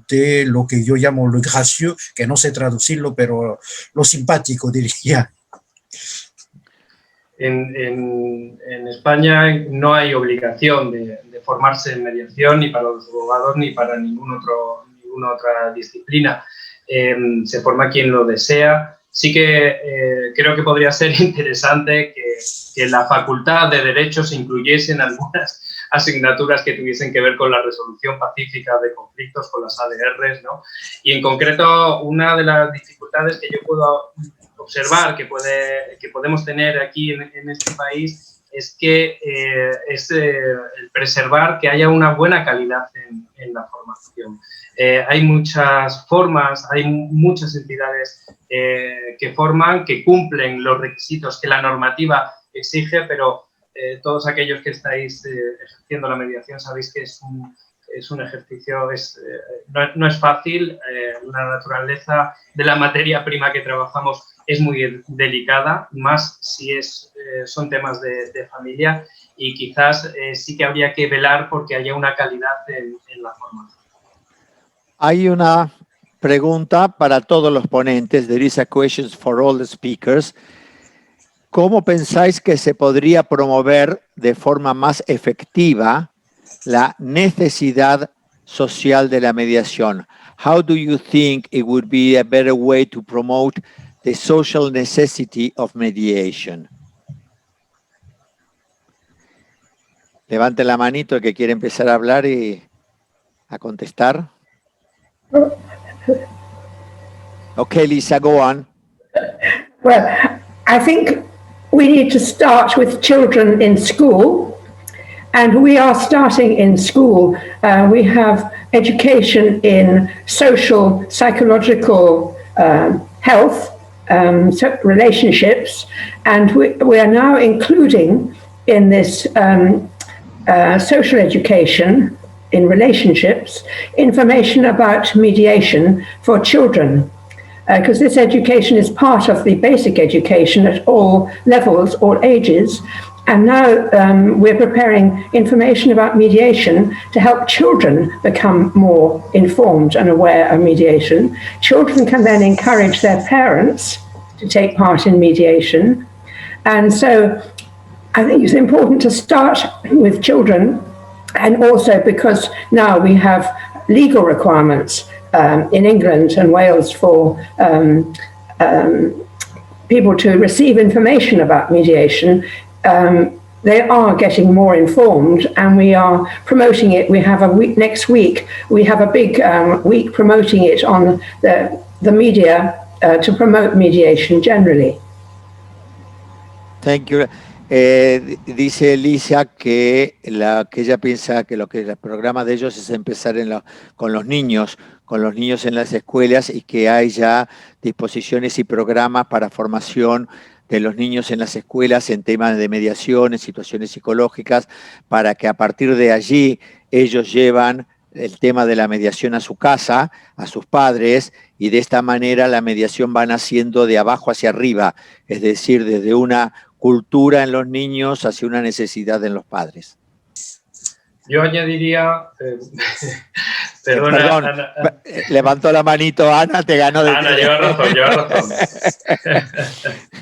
de lo que yo llamo lo gracieux, que no sé traducirlo, pero lo simpático diría. En España no hay obligación de formarse en mediación ni para los abogados ni para ninguna otra disciplina. Se forma quien lo desea. Sí que creo que podría ser interesante que la facultad de Derecho se incluyesen algunas asignaturas que tuviesen que ver con la resolución pacífica de conflictos, con las ADRs, ¿no? Y en concreto, una de las dificultades que yo puedo observar que podemos tener aquí en este país es que es el preservar que haya una buena calidad en la formación. Hay muchas formas, hay muchas entidades que forman, que cumplen los requisitos que la normativa exige, pero todos aquellos que estáis ejerciendo la mediación sabéis que es un ejercicio, no es fácil, la naturaleza de la materia prima que trabajamos es muy delicada, más si son temas de familia, y quizás sí que habría que velar porque haya una calidad en la formación. Hay una pregunta para todos los ponentes. There is a question for all the speakers. ¿Cómo pensáis que se podría promover de forma más efectiva la necesidad social de la mediación? How do you think it would be a better way to promote the social necessity of mediation? Levante la manito el que quiere empezar a hablar y a contestar. Okay, Lisa, go on. Well, I think we need to start with children in school, and we are starting in school. We have education in social, psychological health, relationships, and we are now including in this social education in relationships information about mediation for children. Because this education is part of the basic education at all levels, all ages. And now we're preparing information about mediation to help children become more informed and aware of mediation. Children can then encourage their parents to take part in mediation. And so I think it's important to start with children, and also because now we have legal requirements in England and Wales for people to receive information about mediation. They are getting more informed, and we are promoting it. We have a week next week. We have a big week promoting it on the media to promote mediation generally. Thank you. Dice Lisa que ella piensa que el programa de ellos es empezar con los niños en las escuelas, y que hay ya disposiciones y programas para formación de los niños en las escuelas en temas de mediación, en situaciones psicológicas, para que a partir de allí ellos llevan el tema de la mediación a su casa, a sus padres, y de esta manera la mediación va naciendo de abajo hacia arriba, es decir, desde una cultura en los niños hacia una necesidad en los padres. Yo añadiría... Perdón, Ana, levantó la manito Ana, te ganó de... Ana, lleva razón.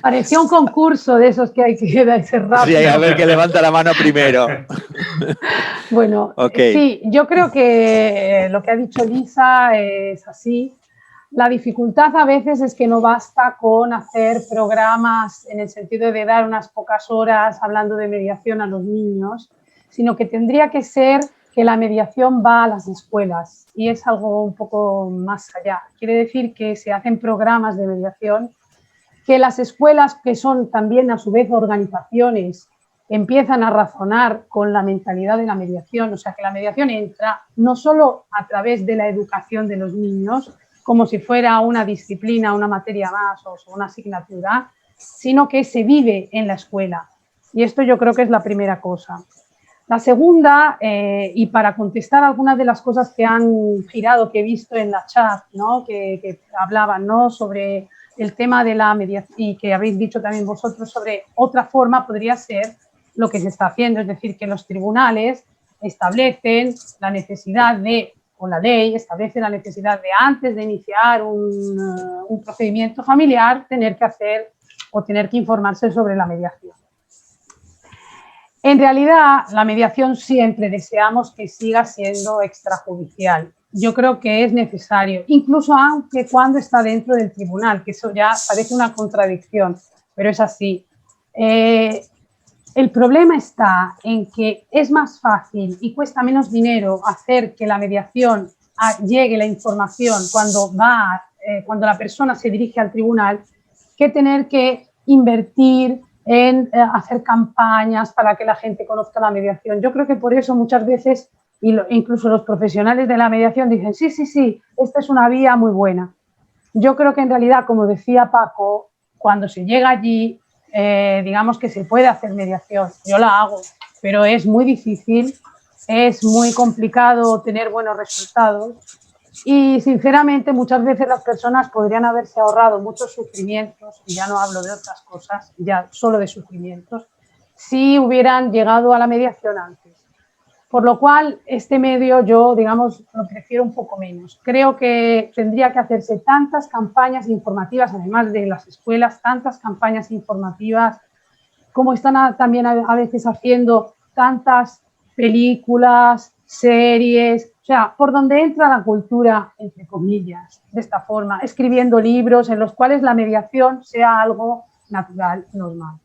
Parecía un concurso de esos que hay que ser rápido. Sí, a ver que levanta la mano primero. Bueno, okay. Sí, yo creo que lo que ha dicho Lisa es así. La dificultad a veces es que no basta con hacer programas en el sentido de dar unas pocas horas hablando de mediación a los niños, sino que tendría que ser que la mediación va a las escuelas, y es algo un poco más allá. Quiere decir que se hacen programas de mediación, que las escuelas, que son también a su vez organizaciones, empiezan a razonar con la mentalidad de la mediación, o sea que la mediación entra no solo a través de la educación de los niños, como si fuera una disciplina, una materia más o una asignatura, sino que se vive en la escuela. Y esto yo creo que es la primera cosa. La segunda, y para contestar algunas de las cosas que han girado, que he visto en la chat, ¿no? que hablaban, ¿no? sobre el tema de la mediación, y que habéis dicho también vosotros, sobre otra forma podría ser lo que se está haciendo, es decir, que los tribunales establecen la necesidad de, o la ley establece la necesidad de, antes de iniciar un procedimiento familiar, tener que hacer o tener que informarse sobre la mediación. En realidad, la mediación siempre deseamos que siga siendo extrajudicial. Yo creo que es necesario, incluso aunque cuando está dentro del tribunal, que eso ya parece una contradicción, pero es así. El problema está en que es más fácil y cuesta menos dinero hacer que la mediación llegue la información cuando la persona se dirige al tribunal, que tener que invertir en hacer campañas para que la gente conozca la mediación. Yo creo que por eso muchas veces, incluso los profesionales de la mediación dicen, sí, esta es una vía muy buena. Yo creo que en realidad, como decía Paco, cuando se llega allí, digamos que se puede hacer mediación. Yo la hago, pero es muy difícil, es muy complicado tener buenos resultados y, sinceramente, muchas veces las personas podrían haberse ahorrado muchos sufrimientos, y ya no hablo de otras cosas, ya solo de sufrimientos, si hubieran llegado a la mediación antes. Por lo cual, este medio yo, digamos, lo prefiero un poco menos. Creo que tendría que hacerse tantas campañas informativas, además de las escuelas, tantas campañas informativas, como están también a veces haciendo tantas películas, series, o sea, por donde entra la cultura, entre comillas, de esta forma, escribiendo libros en los cuales la mediación sea algo natural, normal.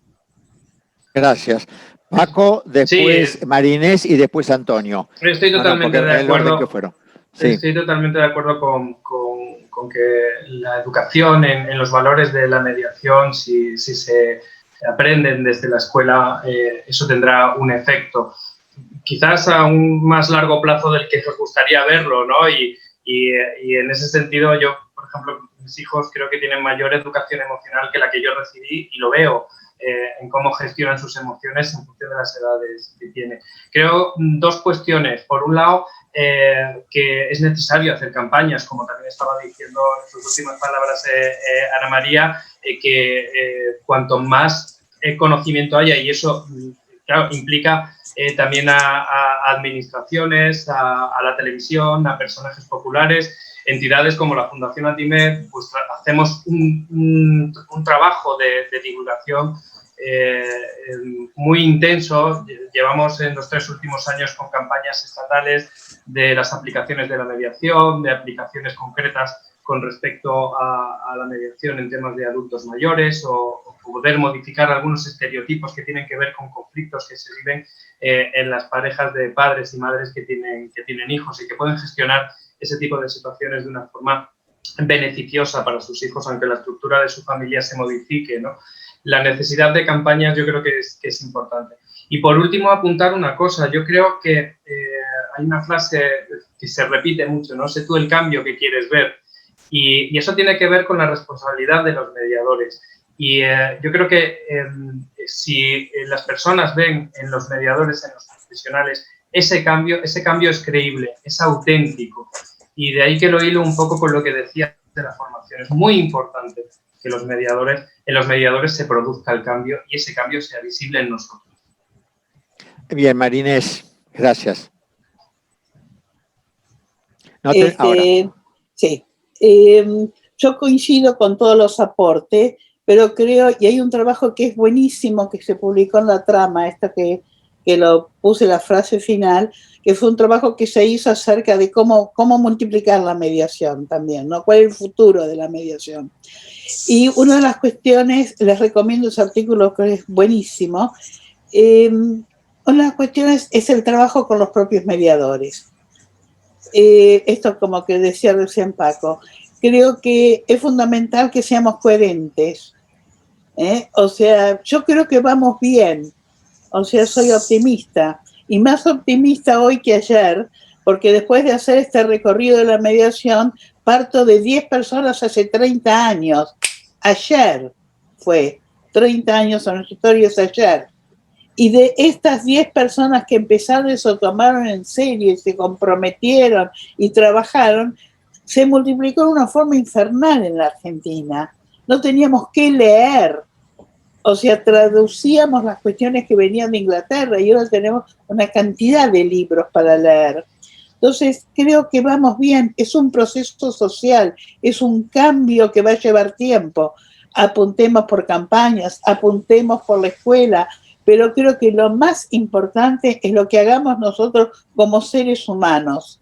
Gracias. Paco, después Sí, Marinés y después Antonio. estoy totalmente de el orden que acuerdo. fueron. Sí. Estoy totalmente de acuerdo con que la educación en los valores de la mediación, si se aprenden desde la escuela, eso tendrá un efecto. Quizás a un más largo plazo del que nos gustaría verlo, ¿no? Y en ese sentido, yo, por ejemplo, mis hijos creo que tienen mayor educación emocional que la que yo recibí, y lo veo en cómo gestionan sus emociones en función de las edades que tienen. Creo dos cuestiones. Por un lado, que es necesario hacer campañas, como también estaba diciendo en sus últimas palabras Ana María, que cuanto más conocimiento haya, y eso, claro, implica también a administraciones, a la televisión, a personajes populares, entidades como la Fundación Antimed, pues hacemos un trabajo de divulgación muy intenso. Llevamos en los 3 últimos años con campañas estatales de las aplicaciones de la mediación, de aplicaciones concretas con respecto a la mediación en temas de adultos mayores, o poder modificar algunos estereotipos que tienen que ver con conflictos que se viven en las parejas de padres y madres que tienen hijos y que pueden gestionar ese tipo de situaciones de una forma beneficiosa para sus hijos, aunque la estructura de su familia se modifique, ¿no? La necesidad de campañas yo creo que es importante. Y por último, apuntar una cosa. Yo creo que hay una frase que se repite mucho, ¿no? Sé tú el cambio que quieres ver. Y eso tiene que ver con la responsabilidad de los mediadores. Y yo creo que si las personas ven en los mediadores, en los profesionales, ese cambio es creíble, es auténtico. Y de ahí que lo hilo un poco con lo que decía de la formación. Es muy importante que en los mediadores se produzca el cambio y ese cambio sea visible en nosotros. Bien, Marinés, gracias. Sí. Yo coincido con todos los aportes, pero creo, y hay un trabajo que es buenísimo, que se publicó en la trama, esta que lo puse la frase final, que fue un trabajo que se hizo acerca de cómo multiplicar la mediación también, ¿no? ¿Cuál es el futuro de la mediación? Y una de las cuestiones, les recomiendo ese artículo que es buenísimo, una de las cuestiones es el trabajo con los propios mediadores. Esto, como que decía recién Paco, creo que es fundamental que seamos coherentes. O sea, yo creo que vamos bien. O sea, soy optimista. Y más optimista hoy que ayer, porque después de hacer este recorrido de la mediación, parto de 10 personas hace 30 años. Ayer fue 30 años, en nuestra historia es ayer. Y de estas 10 personas que empezaron eso, tomaron en serio y se comprometieron y trabajaron, se multiplicó de una forma infernal en la Argentina. No teníamos que leer. O sea, traducíamos las cuestiones que venían de Inglaterra y ahora tenemos una cantidad de libros para leer. Entonces, creo que vamos bien. Es un proceso social, es un cambio que va a llevar tiempo. Apuntemos por campañas, apuntemos por la escuela, pero creo que lo más importante es lo que hagamos nosotros como seres humanos.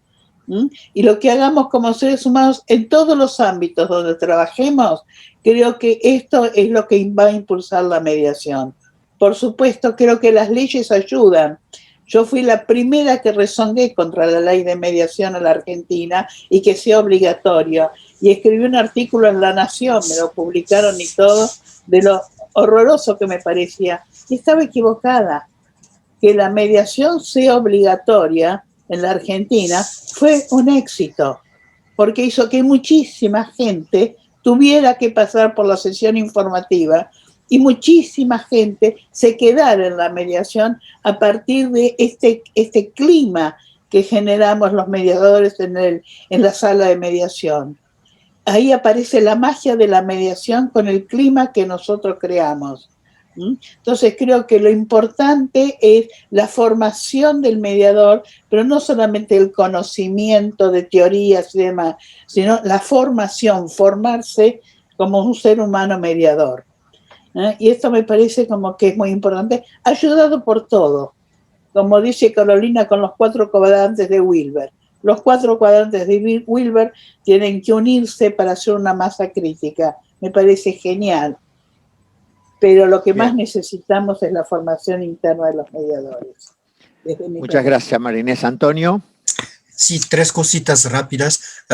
Y lo que hagamos como seres humanos en todos los ámbitos donde trabajemos, creo que esto es lo que va a impulsar la mediación. Por supuesto, creo que las leyes ayudan. Yo fui la primera que rezongué contra la ley de mediación en la Argentina y que sea obligatorio. Y escribí un artículo en La Nación, me lo publicaron y todo, de lo horroroso que me parecía. Y estaba equivocada. Que la mediación sea obligatoria en la Argentina fue un éxito, porque hizo que muchísima gente tuviera que pasar por la sesión informativa y muchísima gente se quedara en la mediación a partir de este clima que generamos los mediadores en la sala de mediación. Ahí aparece la magia de la mediación con el clima que nosotros creamos. Entonces creo que lo importante es la formación del mediador, pero no solamente el conocimiento de teorías y demás, sino la formación, formarse como un ser humano mediador. Y esto me parece como que es muy importante, ayudado por todo. Como dice Carolina con los 4 cuadrantes de Wilber. Los 4 cuadrantes de Wilber tienen que unirse para hacer una masa crítica. Me parece genial. Pero lo que más necesitamos es la formación interna de los mediadores. Muchas gracias, María Inés. Antonio. Sí, 3 cositas rápidas.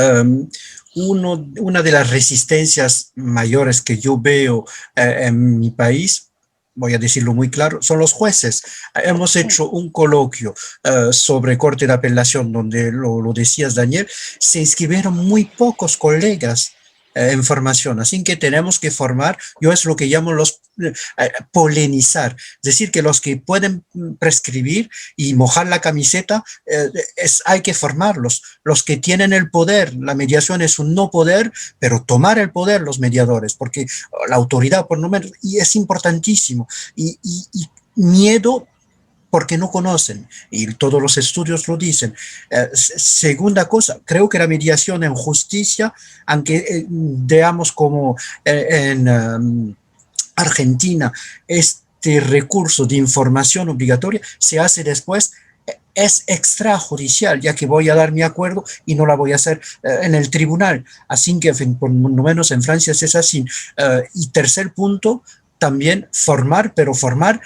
Una de las resistencias mayores que yo veo en mi país, voy a decirlo muy claro, son los jueces. Hemos hecho un coloquio sobre Corte de Apelación, donde lo decías, Daniel, se inscribieron muy pocos colegas en formación, así que tenemos que formar, yo es lo que llamo polinizar, es decir, que los que pueden prescribir y mojar la camiseta, hay que formarlos, los que tienen el poder, la mediación es un no poder, pero tomar el poder los mediadores, porque la autoridad por lo menos, y es importantísimo, y miedo porque no conocen, y todos los estudios lo dicen. Segunda cosa, creo que la mediación en justicia, aunque veamos como en Argentina, este recurso de información obligatoria se hace después, es extrajudicial, ya que voy a dar mi acuerdo y no la voy a hacer en el tribunal. Así que, por lo menos en Francia es así. Y tercer punto, también formar, pero formar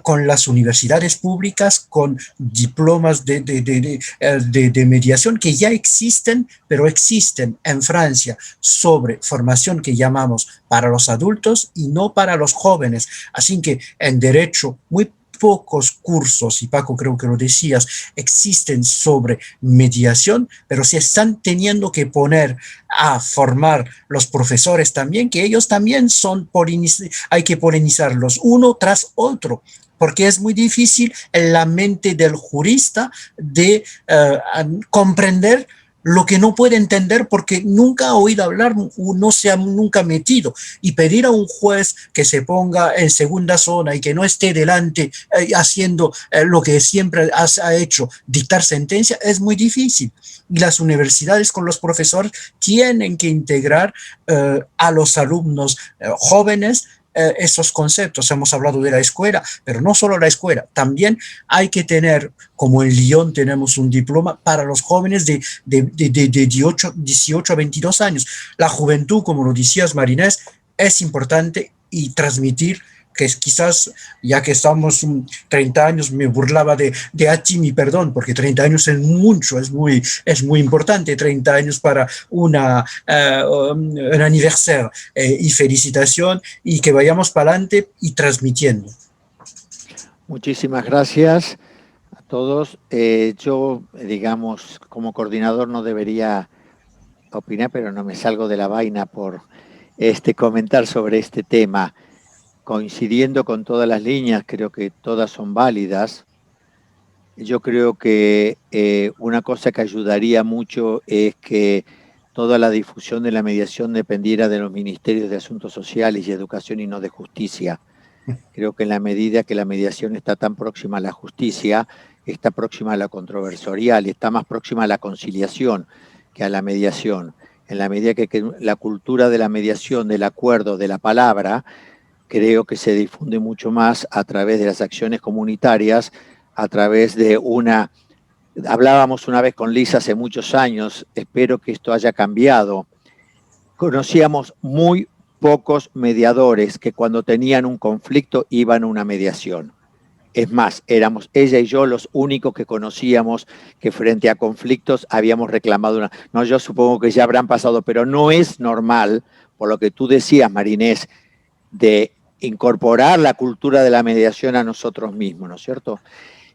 con las universidades públicas, con diplomas de mediación que ya existen, pero existen en Francia sobre formación que llamamos para los adultos y no para los jóvenes. Así que en derecho muy pocos cursos, y Paco creo que lo decías, existen sobre mediación, pero se están teniendo que poner a formar los profesores también, que ellos también hay que polinizarlos uno tras otro, porque es muy difícil en la mente del jurista de comprender lo que no puede entender porque nunca ha oído hablar, no se ha nunca metido, y pedir a un juez que se ponga en segunda zona y que no esté delante haciendo lo que siempre ha hecho, dictar sentencia, es muy difícil. Y las universidades con los profesores tienen que integrar a los alumnos jóvenes esos conceptos. Hemos hablado de la escuela, pero no solo la escuela, también hay que tener, como en Lyon tenemos un diploma para los jóvenes de 18 a 22 años. La juventud, como lo decías, María Inés, es importante, y transmitir que es quizás, ya que estamos 30 años, me burlaba de Achimi, perdón, porque 30 años es mucho, es muy importante, 30 años para un aniversario, y felicitación, y que vayamos para adelante y transmitiendo. Muchísimas gracias a todos. Yo, digamos, como coordinador no debería opinar, pero no me salgo de la vaina por comentar sobre este tema. Coincidiendo con todas las líneas, creo que todas son válidas. Yo creo que una cosa que ayudaría mucho es que toda la difusión de la mediación dependiera de los ministerios de Asuntos Sociales y Educación y no de Justicia. Creo que en la medida que la mediación está tan próxima a la justicia, está próxima a la controversial y está más próxima a la conciliación que a la mediación. En la medida que la cultura de la mediación, del acuerdo, de la palabra, creo que se difunde mucho más a través de las acciones comunitarias, a través de hablábamos una vez con Lisa hace muchos años, espero que esto haya cambiado. Conocíamos muy pocos mediadores que cuando tenían un conflicto iban a una mediación. Es más, éramos ella y yo los únicos que conocíamos que frente a conflictos habíamos reclamado No, yo supongo que ya habrán pasado, pero no es normal, por lo que tú decías, María Inés, de incorporar la cultura de la mediación a nosotros mismos, ¿no es cierto?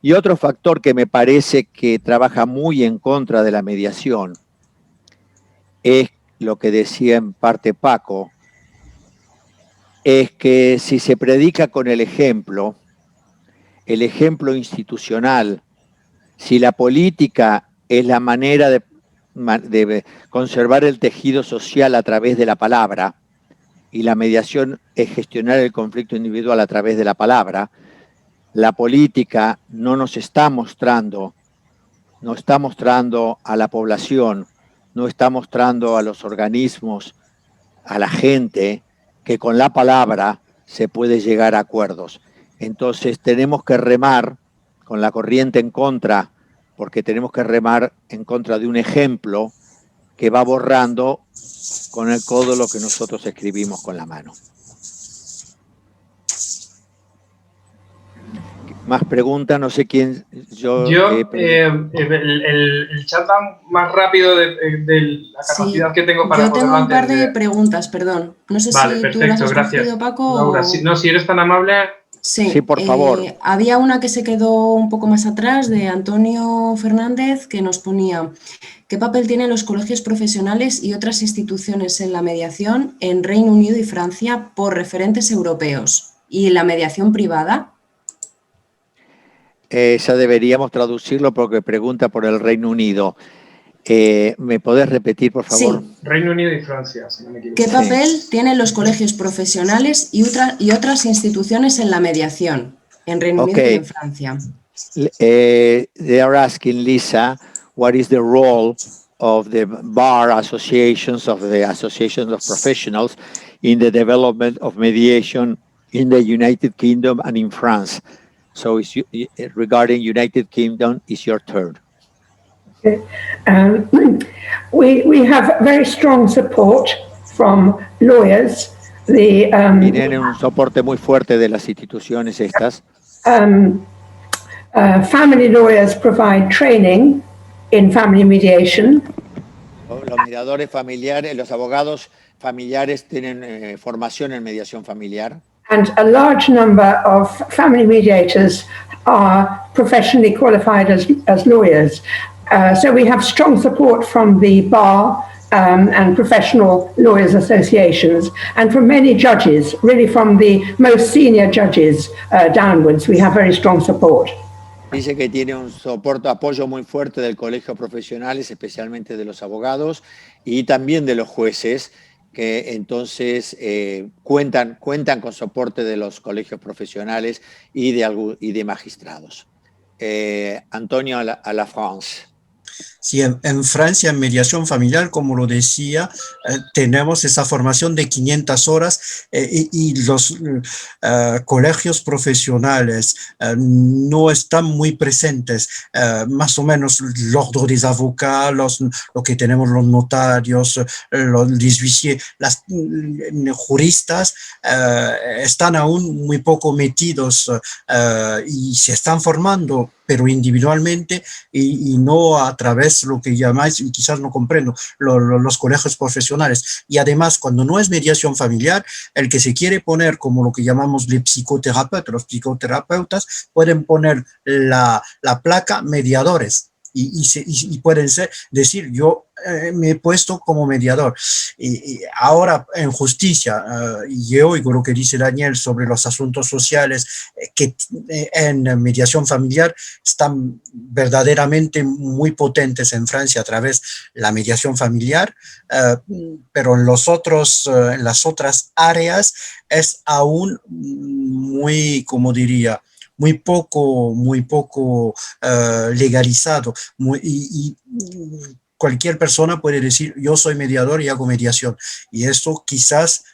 Y otro factor que me parece que trabaja muy en contra de la mediación es lo que decía en parte Paco, es que si se predica con el ejemplo institucional, si la política es la manera de conservar el tejido social a través de la palabra y la mediación es gestionar el conflicto individual a través de la palabra, la política no está mostrando a la población, no está mostrando a los organismos, a la gente, que con la palabra se puede llegar a acuerdos. Entonces tenemos que remar con la corriente en contra, porque tenemos que remar en contra de un ejemplo que va borrando con el codo lo que nosotros escribimos con la mano. Más preguntas, no sé quién. El chat va más rápido de la capacidad que tengo para poder mantener. Yo tengo un par de preguntas, perdón. No sé vale, si perfecto, tú las has gracias. cogido, Paco. Laura, si eres tan amable. Sí, por favor. Había una que se quedó un poco más atrás, de Antonio Fernández, que nos ponía: ¿qué papel tienen los colegios profesionales y otras instituciones en la mediación en Reino Unido y Francia por referentes europeos? ¿Y la mediación privada? Esa deberíamos traducirlo porque pregunta por el Reino Unido. ¿Me podés repetir, por favor? Sí. Reino Unido y Francia, si no me equivoco. ¿Qué papel tienen los colegios profesionales y otras instituciones en la mediación en Reino Unido y en Francia? They are asking Lisa, what is the role of the bar associations, of the associations of professionals in the development of mediation in the United Kingdom and in France? So regarding United Kingdom, it's your turn. Okay. We have very strong support from lawyers. Tienen un soporte muy fuerte de las instituciones estas. Family lawyers provide training in family mediation. Los mediadores familiares, los abogados familiares tienen formación en mediación familiar. And a large number of family mediators are professionally qualified as lawyers. So we have strong support from the bar and professional lawyers associations, and from many judges, really from the most senior judges downwards, we have very strong support. Dice que tiene un apoyo muy fuerte del colegio profesionales, especialmente de los abogados y también de los jueces, que entonces cuentan con soporte de los colegios profesionales y de magistrados. Antonio, a la France. Sí, en Francia, en mediación familiar, como lo decía, tenemos esa formación de 500 horas y los colegios profesionales no están muy presentes. Más o menos l'ordre des avocats, lo que tenemos los notarios, los huissiers, las juristas están aún muy poco metidos y se están formando, pero individualmente y no a través de lo que llamáis, y quizás no comprendo, los colegios profesionales. Y además, cuando no es mediación familiar, el que se quiere poner como lo que llamamos los psicoterapeutas pueden poner la placa mediadores. Y pueden decir, yo me he puesto como mediador. Y ahora en justicia, y oigo lo que dice Daniel sobre los asuntos sociales, que en mediación familiar están verdaderamente muy potentes en Francia a través de la mediación familiar, pero en las otras áreas es aún muy, como diría, muy poco legalizado. Y cualquier persona puede decir, yo soy mediador y hago mediación. Y esto quizás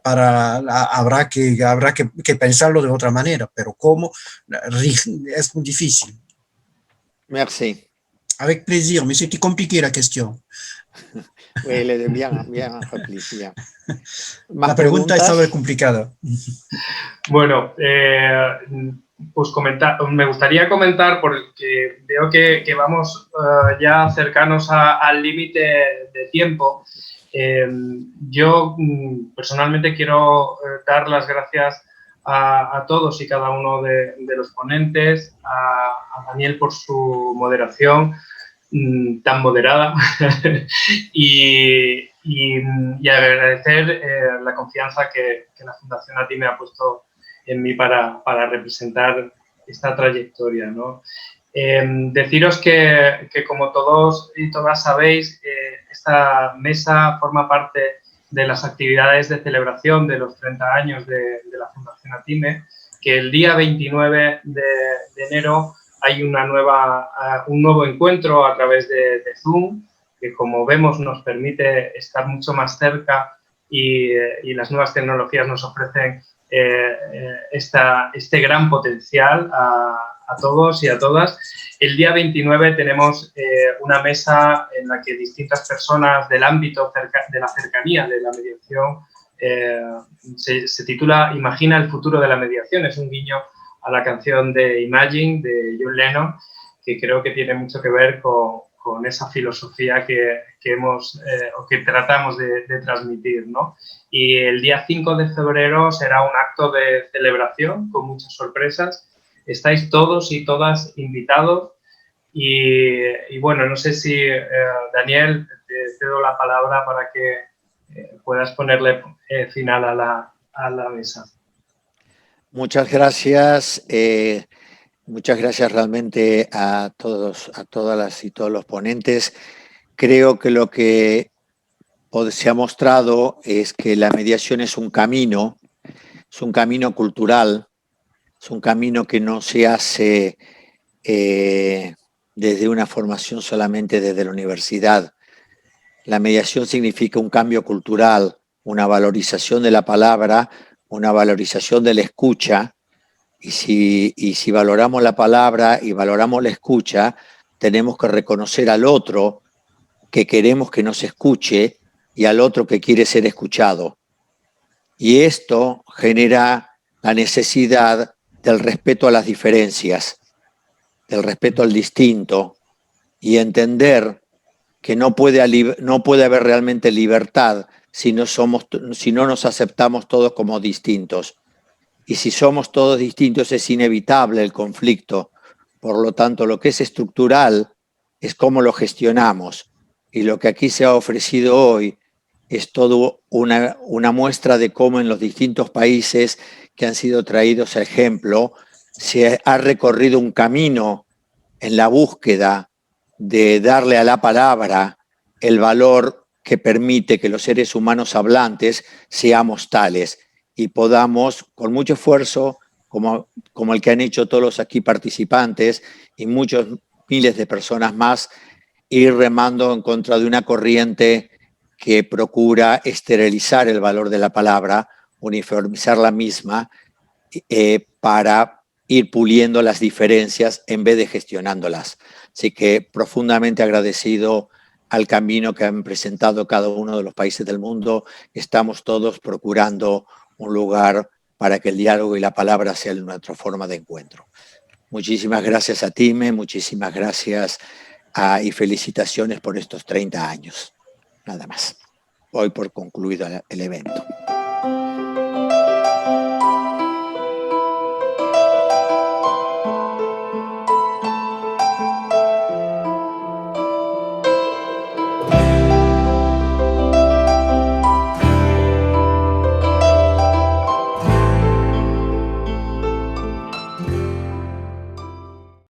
habrá que pensarlo de otra manera, pero ¿cómo? Es muy difícil. Merci. Avec plaisir, mais c'était compliqué la question. Oui, bien repliqué. La pregunta estaba complicada. Bueno, pues me gustaría comentar, porque veo que vamos ya cercanos al límite de tiempo. Yo personalmente quiero dar las gracias a todos y cada uno de los ponentes, a Daniel por su moderación tan moderada y y agradecer la confianza que la Fundación ATIME ha puesto en mí para representar esta trayectoria, ¿no? Deciros que como todos y todas sabéis, esta mesa forma parte de las actividades de celebración de los 30 años de la Fundación ATIME, que el día 29 de enero hay un nuevo encuentro a través de Zoom, que como vemos nos permite estar mucho más cerca y las nuevas tecnologías nos ofrecen este gran potencial a todos y a todas. El día 29 tenemos una mesa en la que distintas personas del ámbito de la cercanía de la mediación se titula Imagina el futuro de la mediación. Es un guiño a la canción de Imagine de John Lennon, que creo que tiene mucho que ver con esa filosofía que tratamos de transmitir, ¿no? Y el día 5 de febrero será un acto de celebración con muchas sorpresas. Estáis todos y todas invitados y bueno, no sé si, Daniel, te cedo la palabra para que puedas ponerle final a la mesa. Muchas gracias. Muchas gracias realmente a todas las y todos los ponentes. Creo que lo que se ha mostrado es que la mediación es un camino cultural, es un camino que no se hace desde una formación solamente desde la universidad. La mediación significa un cambio cultural, una valorización de la palabra, una valorización de la escucha. Y si valoramos la palabra y valoramos la escucha, tenemos que reconocer al otro que queremos que nos escuche y al otro que quiere ser escuchado. Y esto genera la necesidad del respeto a las diferencias, del respeto al distinto y entender que no puede haber realmente libertad si no nos aceptamos todos como distintos. Y si somos todos distintos es inevitable el conflicto. Por lo tanto, lo que es estructural es cómo lo gestionamos. Y lo que aquí se ha ofrecido hoy es todo una muestra de cómo en los distintos países que han sido traídos a ejemplo se ha recorrido un camino en la búsqueda de darle a la palabra el valor que permite que los seres humanos hablantes seamos tales y podamos, con mucho esfuerzo, como el que han hecho todos los aquí participantes y muchos miles de personas más, ir remando en contra de una corriente que procura esterilizar el valor de la palabra, uniformizar la misma, para ir puliendo las diferencias en vez de gestionándolas. Así que profundamente agradecido al camino que han presentado cada uno de los países del mundo. Estamos todos procurando un lugar para que el diálogo y la palabra sean nuestra forma de encuentro. Muchísimas gracias a Time, muchísimas gracias y felicitaciones por estos 30 años. Nada más. Hoy por concluido el evento.